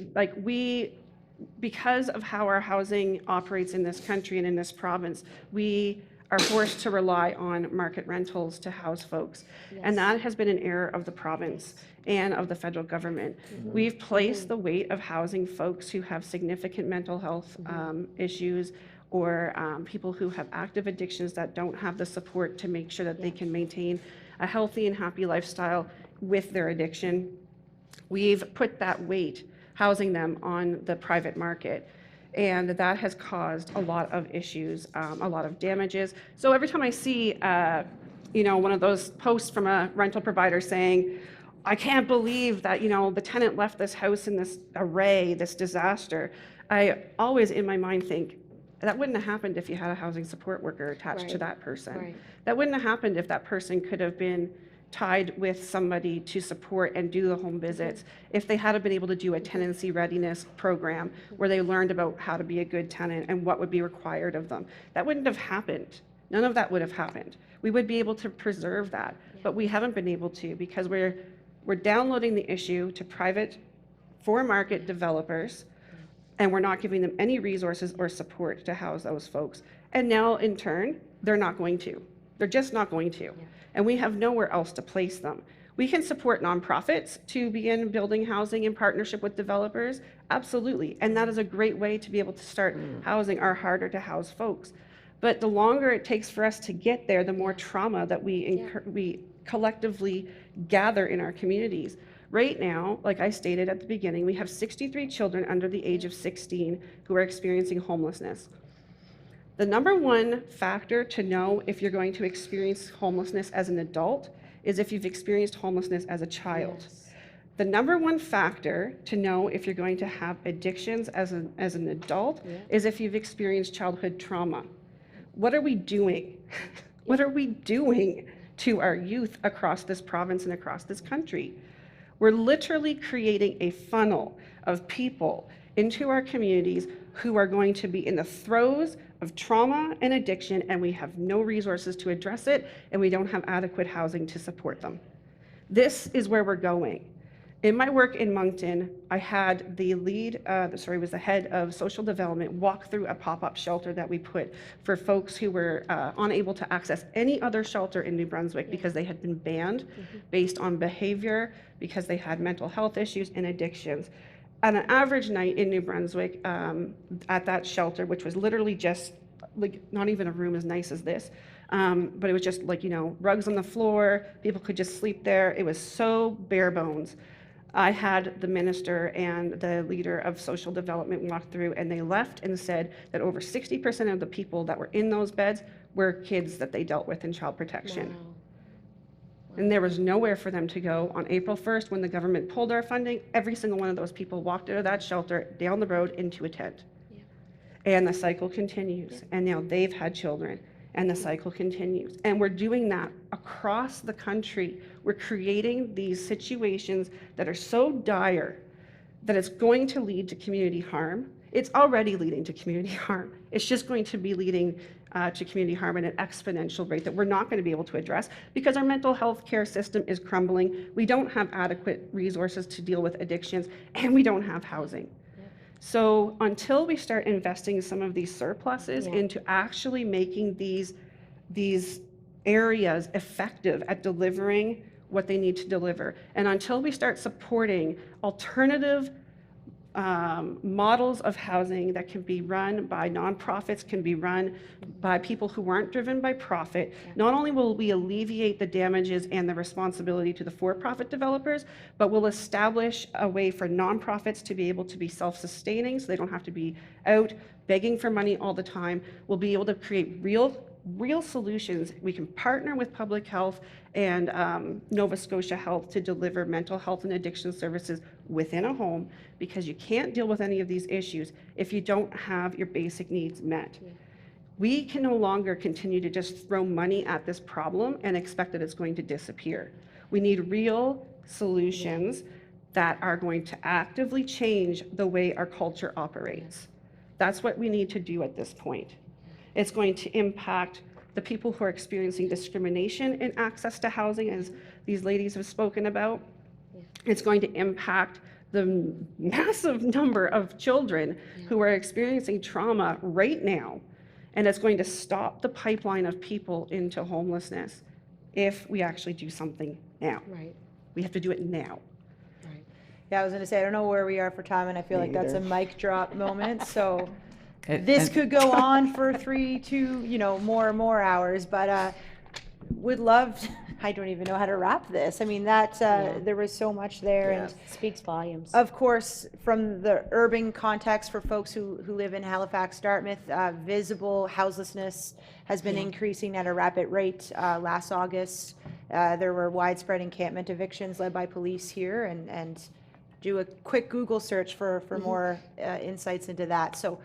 because of how our housing operates in this country and in this province, we are forced to rely on market rentals to house folks. And that has been an error of the province and of the federal government. We've placed the weight of housing folks who have significant mental health issues or people who have active addictions that don't have the support to make sure that they can maintain a healthy and happy lifestyle with their addiction. We've put that weight housing them on the private market. And that has caused a lot of issues, a lot of damages. So every time I see, one of those posts from a rental provider saying, I can't believe that, the tenant left this house in this array, this disaster, I always in my mind think, that wouldn't have happened if you had a housing support worker attached to that person. Right. That wouldn't have happened if that person could have been tied with somebody to support and do the home visits, if they had been able to do a tenancy readiness program where they learned about how to be a good tenant and what would be required of them. That wouldn't have happened. None of that would have happened. We would be able to preserve that, but we haven't been able to because we're downloading the issue to private for-market developers, and we're not giving them any resources or support to house those folks. And now, in turn, they're not going to. They're just not going to. And we have nowhere else to place them. We can support nonprofits to begin building housing in partnership with developers, absolutely. And that is a great way to be able to start housing our harder to house folks. But the longer it takes for us to get there, the more trauma that we collectively gather in our communities. Right now, like I stated at the beginning, we have 63 children under the age of 16 who are experiencing homelessness. The number one factor to know if you're going to experience homelessness as an adult is if you've experienced homelessness as a child. Yes. The number one factor to know if you're going to have addictions as an adult is if you've experienced childhood trauma. What are we doing? What are we doing to our youth across this province and across this country? We're literally creating a funnel of people into our communities who are going to be in the throes of trauma and addiction, and we have no resources to address it, and we don't have adequate housing to support them. This is where we're going. In my work in Moncton, I had the the head of social development walk through a pop-up shelter that we put for folks who were unable to access any other shelter in New Brunswick because they had been banned based on behavior, because they had mental health issues and addictions. On an average night in New Brunswick, at that shelter, which was literally just like not even a room as nice as this, but it was just like, rugs on the floor, people could just sleep there. It was so bare bones. I had the minister and the leader of social development walk through, and they left and said that over 60% of the people that were in those beds were kids that they dealt with in child protection. Wow. And there was nowhere for them to go. On April 1st, when the government pulled our funding, every single one of those people walked out of that shelter down the road into a tent. Yeah. And the cycle continues. Yeah. And now they've had children, and the cycle continues. And we're doing that across the country. We're creating these situations that are so dire that it's going to lead to community harm. It's already leading to community harm. It's just going to be leading to community harm at an exponential rate that we're not going to be able to address because our mental health care system is crumbling. We don't have adequate resources to deal with addictions, and we don't have housing. So until we start investing some of these surpluses into actually making these areas effective at delivering what they need to deliver, and until we start supporting alternative models of housing that can be run by nonprofits, can be run by people who aren't driven by profit, not only will we alleviate the damages and the responsibility to the for-profit developers, but we'll establish a way for nonprofits to be able to be self-sustaining so they don't have to be out begging for money all the time. We'll be able to create real solutions. We can partner with public health and Nova Scotia Health to deliver mental health and addiction services within a home, because you can't deal with any of these issues if you don't have your basic needs met. We can no longer continue to just throw money at this problem and expect that it's going to disappear. We need real solutions that are going to actively change the way our culture operates. That's what we need to do at this point. It's going to impact the people who are experiencing discrimination in access to housing, as these ladies have spoken about. It's going to impact the massive number of children who are experiencing trauma right now. And it's going to stop the pipeline of people into homelessness if we actually do something now. Right. We have to do it now. Yeah, I was gonna say, I don't know where we are for time, and I feel like that's a mic drop moment, so And- this and- could go on for 3 to, more hours, but would love, I don't even know how to wrap this. I mean, there was so much there, and Speaks volumes. of course, from the urban context for folks who live in Halifax, Dartmouth, visible houselessness has been increasing at a rapid rate. Last August, there were widespread encampment evictions led by police here, and do a quick Google search for more insights into that. So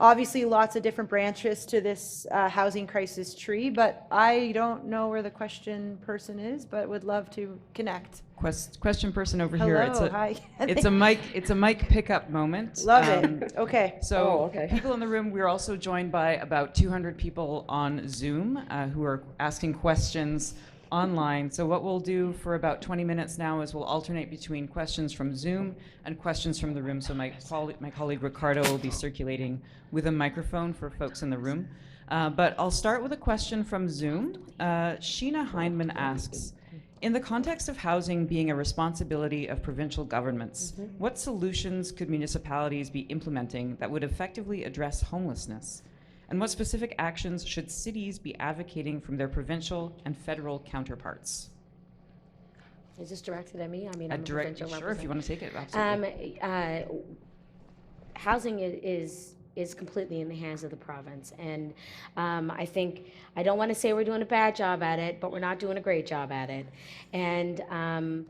obviously lots of different branches to this housing crisis tree, but I don't know where the question person is, but would love to connect. Question person over here. Hello, hi. It's a mic pickup moment. Love it. Okay. So people in the room, we're also joined by about 200 people on Zoom who are asking questions online. So what we'll do for about 20 minutes now is we'll alternate between questions from Zoom and questions from the room. So my colleague Ricardo will be circulating with a microphone for folks in the room. But I'll start with a question from Zoom. Sheena Hindman asks, in the context of housing being a responsibility of provincial governments, what solutions could municipalities be implementing that would effectively address homelessness? And what specific actions should cities be advocating from their provincial and federal counterparts? Is this directed at me? I mean, I'm a provincial Sure, if you want to take it, absolutely. Housing is completely in the hands of the province, and I think, I don't want to say we're doing a bad job at it, but we're not doing a great job at it. And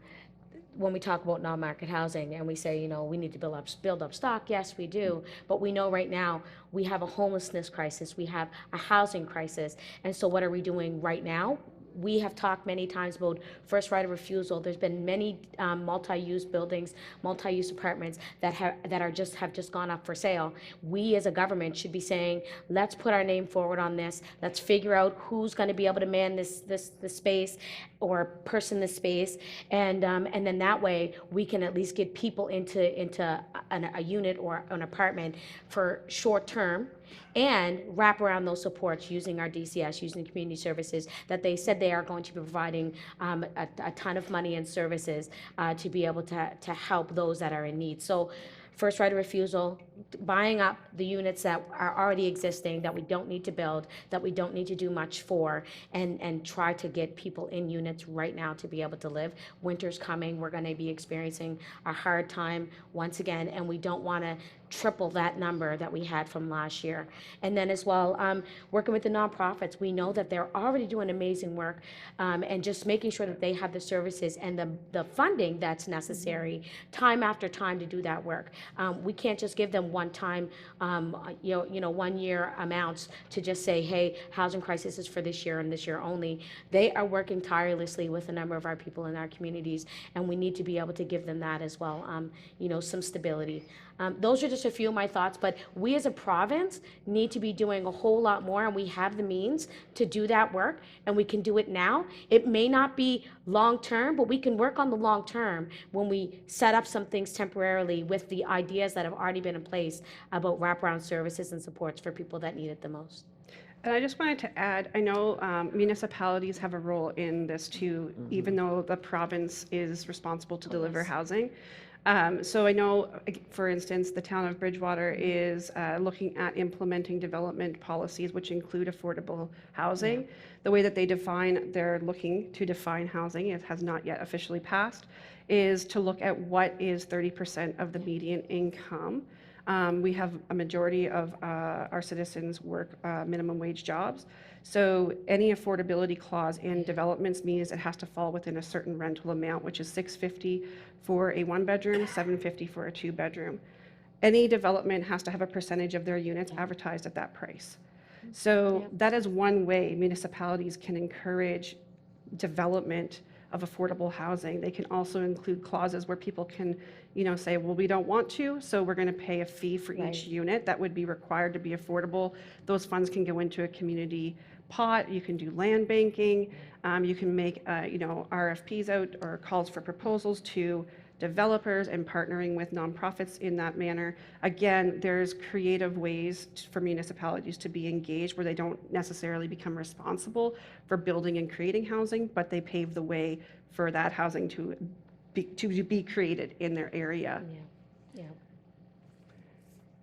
when we talk about non-market housing and we say, we need to build up stock, yes, we do, but we know right now we have a homelessness crisis, we have a housing crisis, and so what are we doing right now? We have talked many times about first right of refusal. There's been many multi-use buildings, multi-use apartments that have just gone up for sale. We as a government should be saying, let's put our name forward on this. Let's figure out who's going to be able to man this space or person this space, and then that way we can at least get people into a unit or an apartment for short term, and wrap around those supports using our DCS, using community services that they said they are going to be providing a ton of money and services to be able to help those that are in need. So first right of refusal, buying up the units that are already existing, that we don't need to build, that we don't need to do much for, and try to get people in units right now to be able to live. Winter's coming, we're going to be experiencing a hard time once again, and we don't want to triple that number that we had from last year. And then as well, working with the nonprofits, we know that they're already doing amazing work, and just making sure that they have the services and the funding that's necessary time after time to do that work. We can't just give them one-time, 1 year amounts to just say, hey, housing crisis is for this year and this year only. They are working tirelessly with a number of our people in our communities, and we need to be able to give them that as well, some stability. Those are just just a few of my thoughts, but we as a province need to be doing a whole lot more, and we have the means to do that work, and we can do it now. It may not be long-term, but we can work on the long-term when we set up some things temporarily with the ideas that have already been in place about wraparound services and supports for people that need it the most. And I just wanted to add, I know municipalities have a role in this too, even though the province is responsible to deliver housing. So I know, for instance, the town of Bridgewater is looking at implementing development policies which include affordable housing. The way that they're looking to define housing, it has not yet officially passed, is to look at what is 30% of the median income. We have a majority of our citizens work minimum wage jobs. So any affordability clause in developments means it has to fall within a certain rental amount, which is $650 for a 1-bedroom, $750 for a 2-bedroom. Any development has to have a percentage of their units advertised at that price. So that is one way municipalities can encourage development of affordable housing. They can also include clauses where people can, say, well, we don't want to, so we're going to pay a fee for each unit that would be required to be affordable. Those funds can go into a community pot. You can do land banking. You can make, RFPs out or calls for proposals to developers and partnering with nonprofits in that manner. Again, there's creative ways for municipalities to be engaged where they don't necessarily become responsible for building and creating housing, but they pave the way for that housing to be created in their area. Yeah.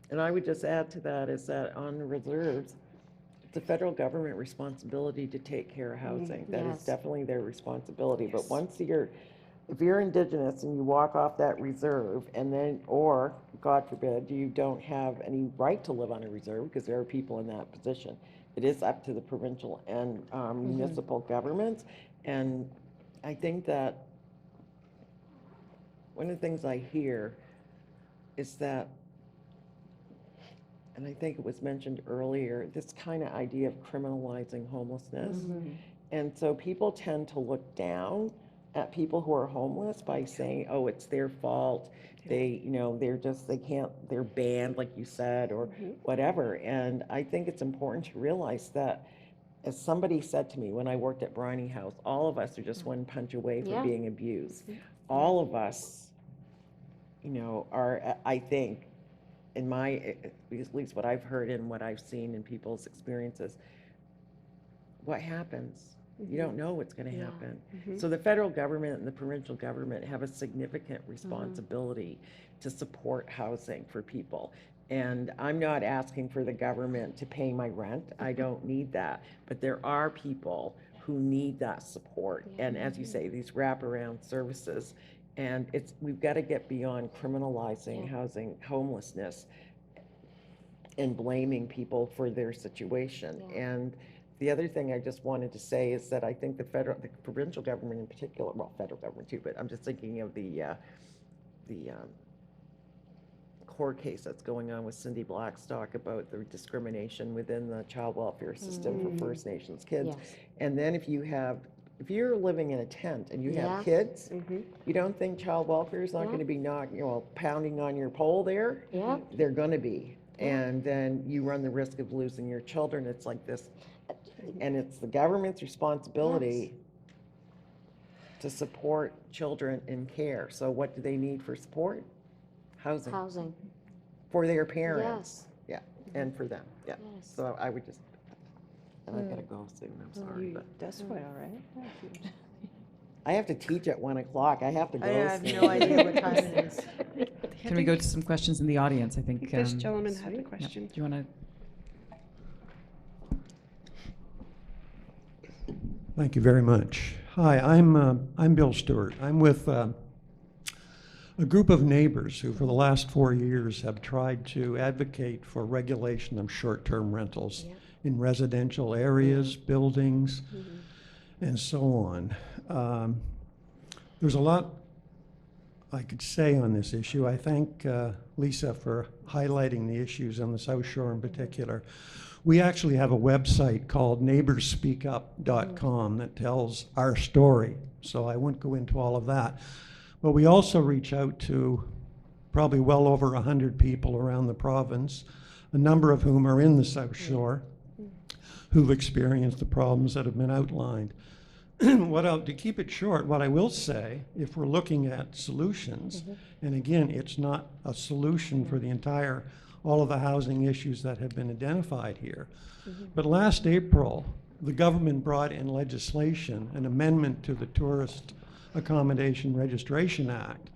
And I would just add to that is that on the reserves, it's the federal government responsibility to take care of housing. That is definitely their responsibility. But if you're Indigenous and you walk off that reserve and then, or God forbid, you don't have any right to live on a reserve because there are people in that position, it is up to the provincial and municipal governments. And I think that one of the things I hear is that, and I think it was mentioned earlier, this kind of idea of criminalizing homelessness. And so people tend to look down at people who are homeless by saying, oh, it's their fault. They, they're banned, like you said, or whatever. And I think it's important to realize that, as somebody said to me when I worked at Briney House, all of us are just one punch away from being abused. All of us, are, I think, in at least what I've heard and what I've seen in people's experiences, what happens? You don't know what's going to happen. So the federal government and the provincial government have a significant responsibility to support housing for people. And I'm not asking for the government to pay my rent. I don't need that. But there are people who need that support. And as you say, these wraparound services. And we've got to get beyond criminalizing homelessness and blaming people for their situation. And the other thing I just wanted to say is that I think the provincial government in particular, well, federal government too, but I'm just thinking of the court case that's going on with Cindy Blackstock about the discrimination within the child welfare system for First Nations kids. And then if you're living in a tent and you have kids, you don't think child welfare is not going to be pounding on your pole there? They're going to be. And then you run the risk of losing your children. It's like this. And it's the government's responsibility to support children in care. So what do they need for support? Housing. For their parents. And for them. So I would just, and I've got to go soon, I'm sorry. But That's quite all right. I have to teach at 1 o'clock. I have to go I have soon. no idea what time it is. Can we go to some questions in the audience? I think This gentleman had the question. Do you want to? Thank you very much. Hi, I'm Bill Stewart. I'm with a group of neighbors who for the last 4 years have tried to advocate for regulation of short-term rentals in residential areas, buildings, and so on. There's a lot I could say on this issue. I thank Lisa for highlighting the issues on the South Shore in particular. We actually have a website called neighborsspeakup.com that tells our story, so I won't go into all of that. But we also reach out to probably well over 100 people around the province, a number of whom are in the South Shore, who've experienced the problems that have been outlined. To keep it short, what I will say, if we're looking at solutions, and again, it's not a solution for all of the housing issues that have been identified here, but last April, the government brought in legislation, an amendment to the Tourist Accommodation Registration Act,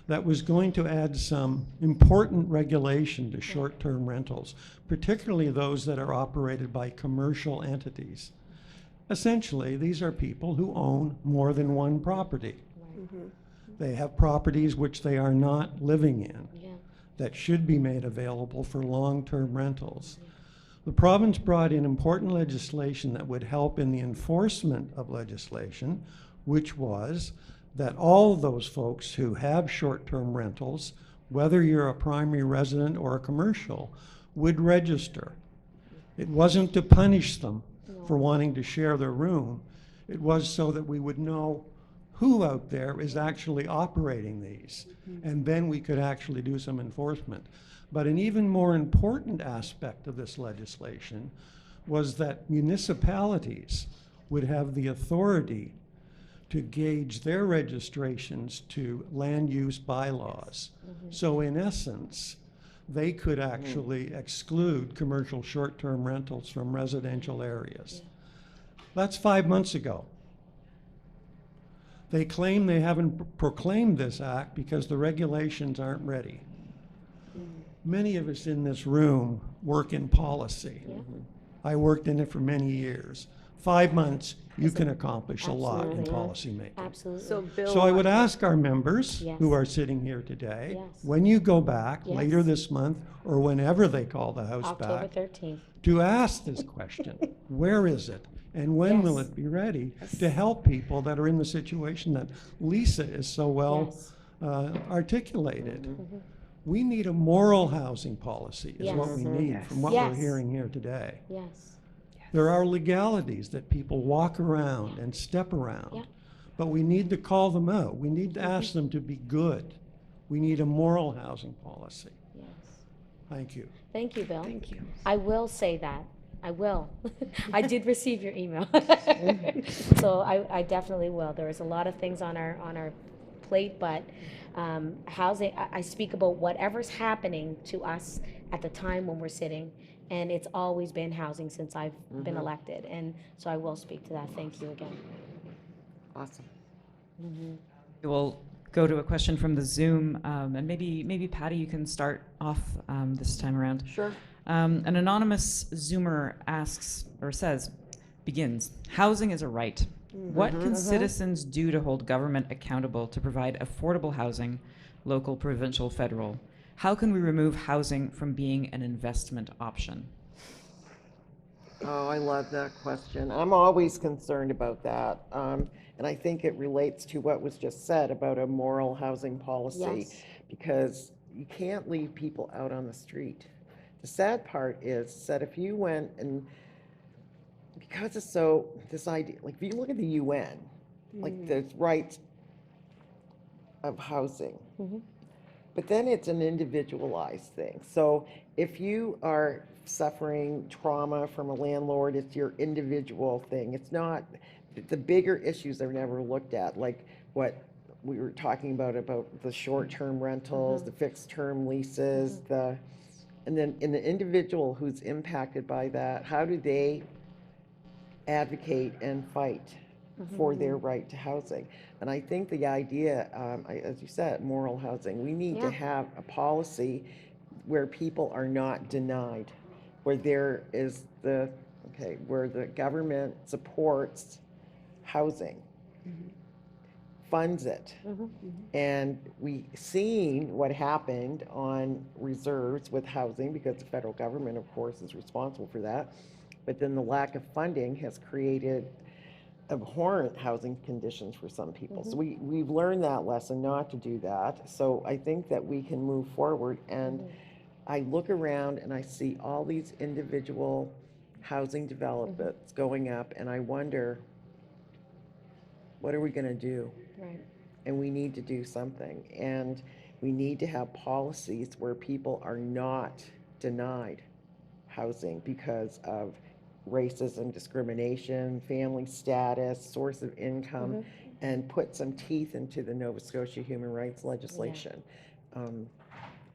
that was going to add some important regulation to short-term rentals, particularly those that are operated by commercial entities. Essentially, these are people who own more than one property. They have properties which they are not living in that should be made available for long-term rentals. The province brought in important legislation that would help in the enforcement of legislation, which was that all of those folks who have short-term rentals, whether you're a primary resident or a commercial, would register. It wasn't to punish them for wanting to share their room. It was so that we would know who out there is actually operating these, and then we could actually do some enforcement. But an even more important aspect of this legislation was that municipalities would have the authority to gauge their registrations to land use bylaws. So in essence, they could actually exclude commercial short-term rentals from residential areas. That's 5 months ago. They claim they haven't proclaimed this act because the regulations aren't ready. Many of us in this room work in policy. I worked in it for many years. 5 months, you can accomplish a lot in Absolutely. policy making. Absolutely. So Bill. So I would ask our members Yes. who are sitting here today, Yes. when you go back Yes. later this month or whenever they call the house October back, 13th. to ask this question, where is it? And when will Yes. it be ready to help people that are in the situation that Lisa is so well Yes. articulated? We need a moral housing policy is what we Yes. need from what Yes. we're hearing here today. Yes. There are legalities that people walk around and step around, Yeah. but we need to call them out. We need to ask them to be good. We need a moral housing policy. Yes. Thank you. Thank you, Bill. Thank you. I will say that. I will. I did receive your email. So I definitely will. There is a lot of things on our plate, but housing, I speak about whatever's happening to us at the time when we're sitting, and it's always been housing since I've been elected, and so I will speak to that. Thank you again. Awesome. We'll go to a question from the Zoom, and maybe Patty, you can start off this time around. Sure. An anonymous Zoomer asks, or says, begins, housing is a right. What can citizens do to hold government accountable to provide affordable housing, local, provincial, federal? How can we remove housing from being an investment option? Oh, I love that question. I'm always concerned about that. And I think it relates to what was just said about a moral housing policy, Yes. because you can't leave people out on the street. The sad part is that if you went and, because it's so, this idea, like if you look at the UN, like there's rights of housing, but then it's an individualized thing. So if you are suffering trauma from a landlord, it's your individual thing. It's not, the bigger issues are never looked at, like what we were talking about the short-term rentals, the fixed-term leases, and then in the individual who's impacted by that, how do they advocate and fight for their right to housing? And I think the idea, as you said, moral housing, we need to have a policy where people are not denied, where there is where the government supports housing, funds it. And we seen what happened on reserves with housing, because the federal government, of course, is responsible for that. But then the lack of funding has created abhorrent housing conditions for some people. So we've learned that lesson not to do that. So I think that we can move forward. And I look around and I see all these individual housing developments going up, and I wonder, what are we going to do? Right. and we need to do something. And we need to have policies where people are not denied housing because of racism, discrimination, family status, source of income, and put some teeth into the Nova Scotia human rights legislation.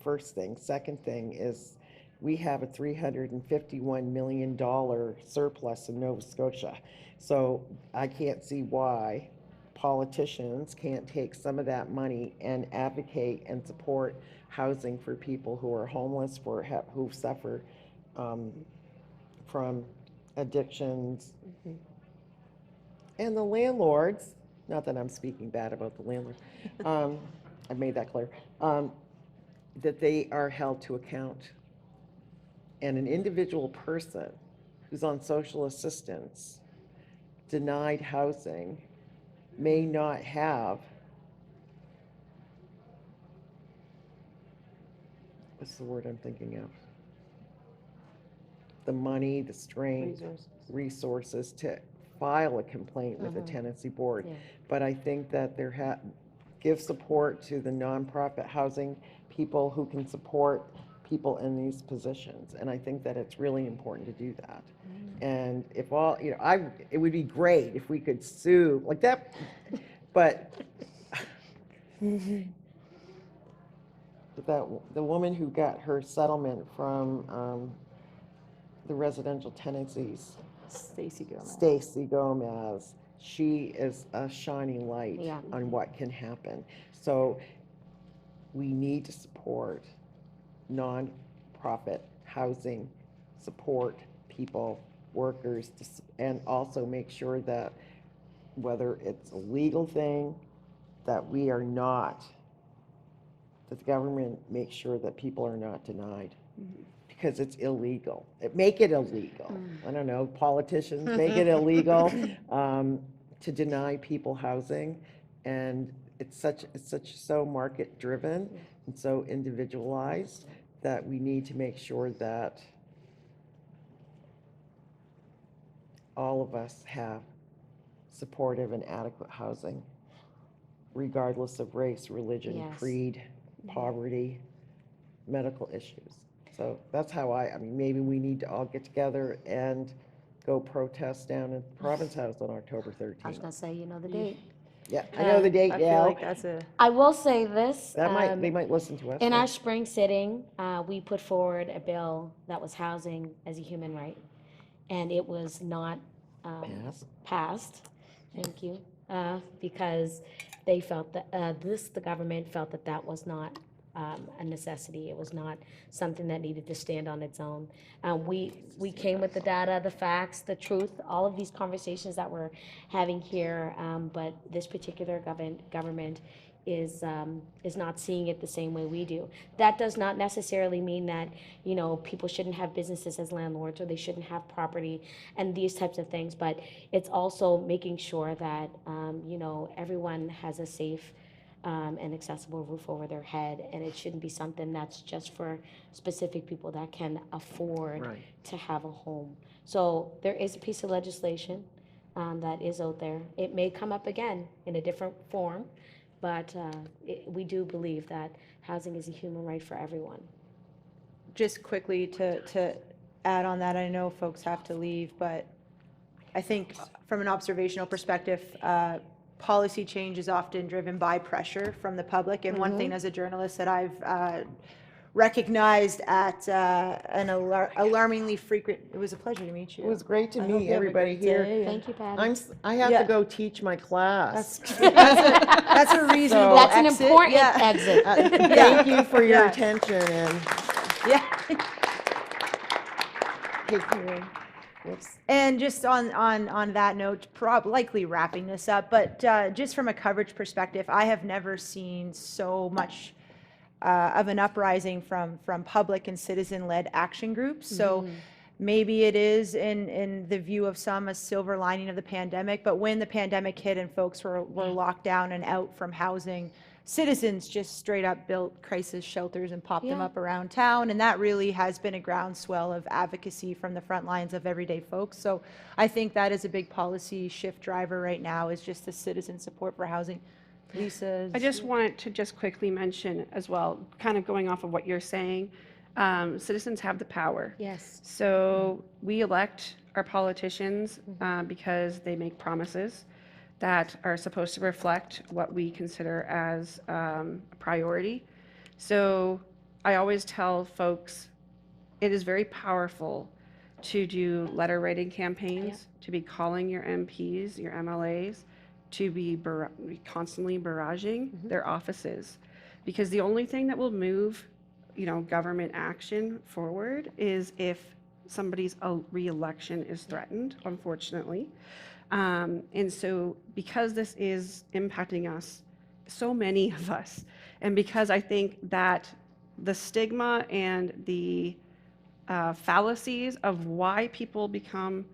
First thing. Second thing is we have a $351 million surplus in Nova Scotia. So I can't see why politicians can't take some of that money and advocate and support housing for people who are homeless, who suffer from addictions. And the landlords, not that I'm speaking bad about the landlord, I've made that clear, that they are held to account. And an individual person who's on social assistance, denied housing, may not have, what's the word I'm thinking of? The money, the strength, resources to file a complaint with the tenancy board. But I think that give support to the nonprofit housing people who can support people in these positions. And I think that it's really important to do that. And if all, it would be great if we could sue like that, but the woman who got her settlement from the residential tenancies, Stacey Gomez, she is a shining light on what can happen. So we need to support non-profit housing, support people, workers, and also make sure that whether it's a legal thing, that we are not, that the government makes sure that people are not denied. Because it's illegal. Make it illegal. I don't know, politicians, make it illegal to deny people housing. And it's so market driven and so individualized that we need to make sure that all of us have supportive and adequate housing, regardless of race, religion, creed, poverty, medical issues. So that's how I mean, maybe we need to all get together and go protest down at the Province House on October 13th. I was going to say, you know the date. Yeah, I know the date I now. feel like that's a I will say this. They might listen to us. In our spring sitting, we put forward a bill that was housing as a human right, and it was not passed. Thank you, because they felt that the government felt that was not a necessity. It was not something that needed to stand on its own. We came with the data, the facts, the truth, all of these conversations that we're having here, but this particular government is not seeing it the same way we do. That does not necessarily mean that, people shouldn't have businesses as landlords or they shouldn't have property and these types of things, but it's also making sure that, everyone has a safe and accessible roof over their head, and it shouldn't be something that's just for specific people that can afford to have a home. So there is a piece of legislation that is out there. It may come up again in a different form, but we do believe that housing is a human right for everyone. Just quickly to add on that, I know folks have to leave, but I think from an observational perspective, policy change is often driven by pressure from the public. And one thing as a journalist that I've recognized at an alarmingly frequent, it was a pleasure to meet you. It was great to I hope meet you have a everybody great here. day. Thank you, Patty. I have to go teach my class. That's a reasonable That's an exit. important Yeah. exit. Thank you for your attention and Yeah. take care. Whoops. And just on that note, likely wrapping this up, but just from a coverage perspective, I have never seen so much of an uprising from public and citizen-led action groups. So maybe it is in the view of some a silver lining of the pandemic, but when the pandemic hit and folks were locked down and out from housing, citizens just straight up built crisis shelters and popped them up around town, and that really has been a groundswell of advocacy from the front lines of everyday folks. So I think that is a big policy shift driver right now, is just the citizen support for housing. Lisa? I just wanted to just quickly mention as well, kind of going off of what you're saying, citizens have the power. Yes. So we elect our politicians because they make promises that are supposed to reflect what we consider as a priority. So I always tell folks, it is very powerful to do letter writing campaigns, to be calling your MPs, your MLAs, to be constantly barraging their offices. Because the only thing that will move, government action forward is if somebody's re-election is threatened, unfortunately. And so because this is impacting us, so many of us, and because I think that the stigma and the fallacies of why people become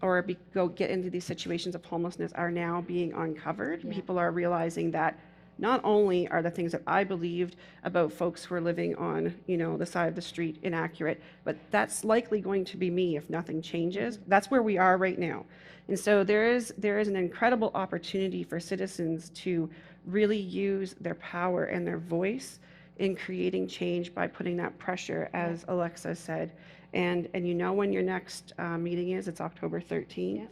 or get into these situations of homelessness are now being uncovered. Yeah. People are realizing that not only are the things that I believed about folks who are living on, the side of the street inaccurate, but that's likely going to be me if nothing changes. That's where we are right now. And so there is an incredible opportunity for citizens to really use their power and their voice in creating change by putting that pressure, as Alexa said. And when your next meeting is, it's October 13th.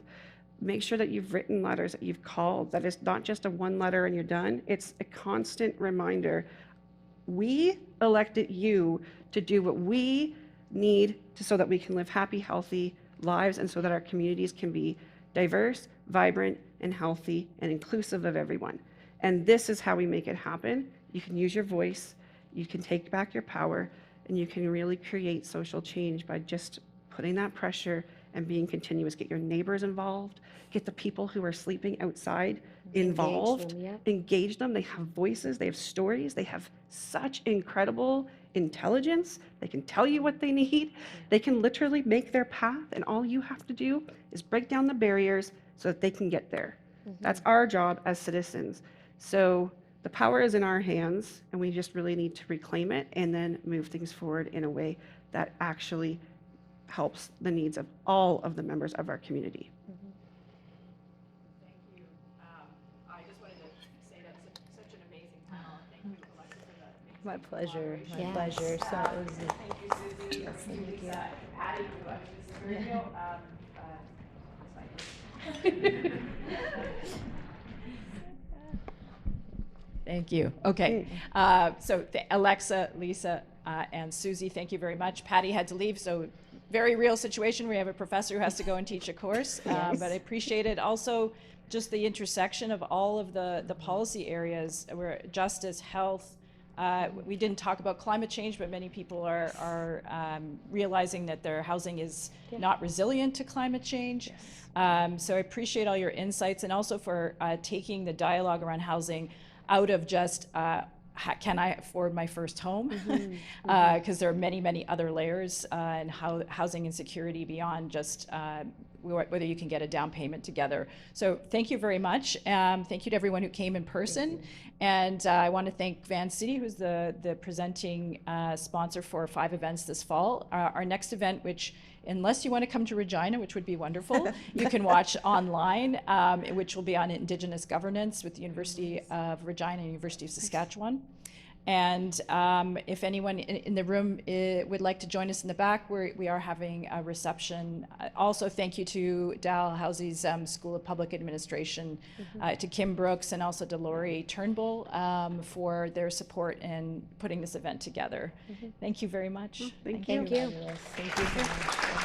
Make sure that you've written letters, that you've called, that it's not just a one letter and you're done. It's a constant reminder. We elected you to do what we need so that we can live happy, healthy lives, and so that our communities can be diverse, vibrant, and healthy, and inclusive of everyone. And this is how we make it happen. You can use your voice, you can take back your power, and you can really create social change by just putting that pressure and being continuous. Get your neighbors involved, get the people who are sleeping outside involved, engage them. They have voices, they have stories, they have such incredible intelligence. They can tell you what they need. They can literally make their path, and all you have to do is break down the barriers so that they can get there. That's our job as citizens. So the power is in our hands, and we just really need to reclaim it and then move things forward in a way that actually helps the needs of all of the members of our community. Thank you. I just wanted to say that's such an amazing panel. Thank you, Alexa, for that amazing My pleasure. My Yes. pleasure. So it was. Thank you, Susie. Thank you, Patty, who I was just Thank you. Okay. So Alexa, Lisa, and Susie, thank you very much. Patty had to leave, so very real situation. We have a professor who has to go and teach a course, but I appreciate it. Also, just the intersection of all of the policy areas where justice, health. We didn't talk about climate change, but many people are realizing that their housing is not resilient to climate change. So I appreciate all your insights, and also for taking the dialogue around housing out of just can I afford my first home? Because there are many, many other layers in housing insecurity beyond just whether you can get a down payment together. So thank you very much. Thank you to everyone who came in person. And I want to thank Van City, who's the presenting sponsor for 5 events this fall. Our next event, which, unless you want to come to Regina, which would be wonderful, you can watch online, which will be on Indigenous governance with the University of Regina and University of Saskatchewan. And if anyone in the room would like to join us in the back, we are having a reception. Also, thank you to Dalhousie's School of Public Administration, to Kim Brooks, and also to Lori Turnbull for their support in putting this event together. Thank you very much. Thank Thank you. Thank you.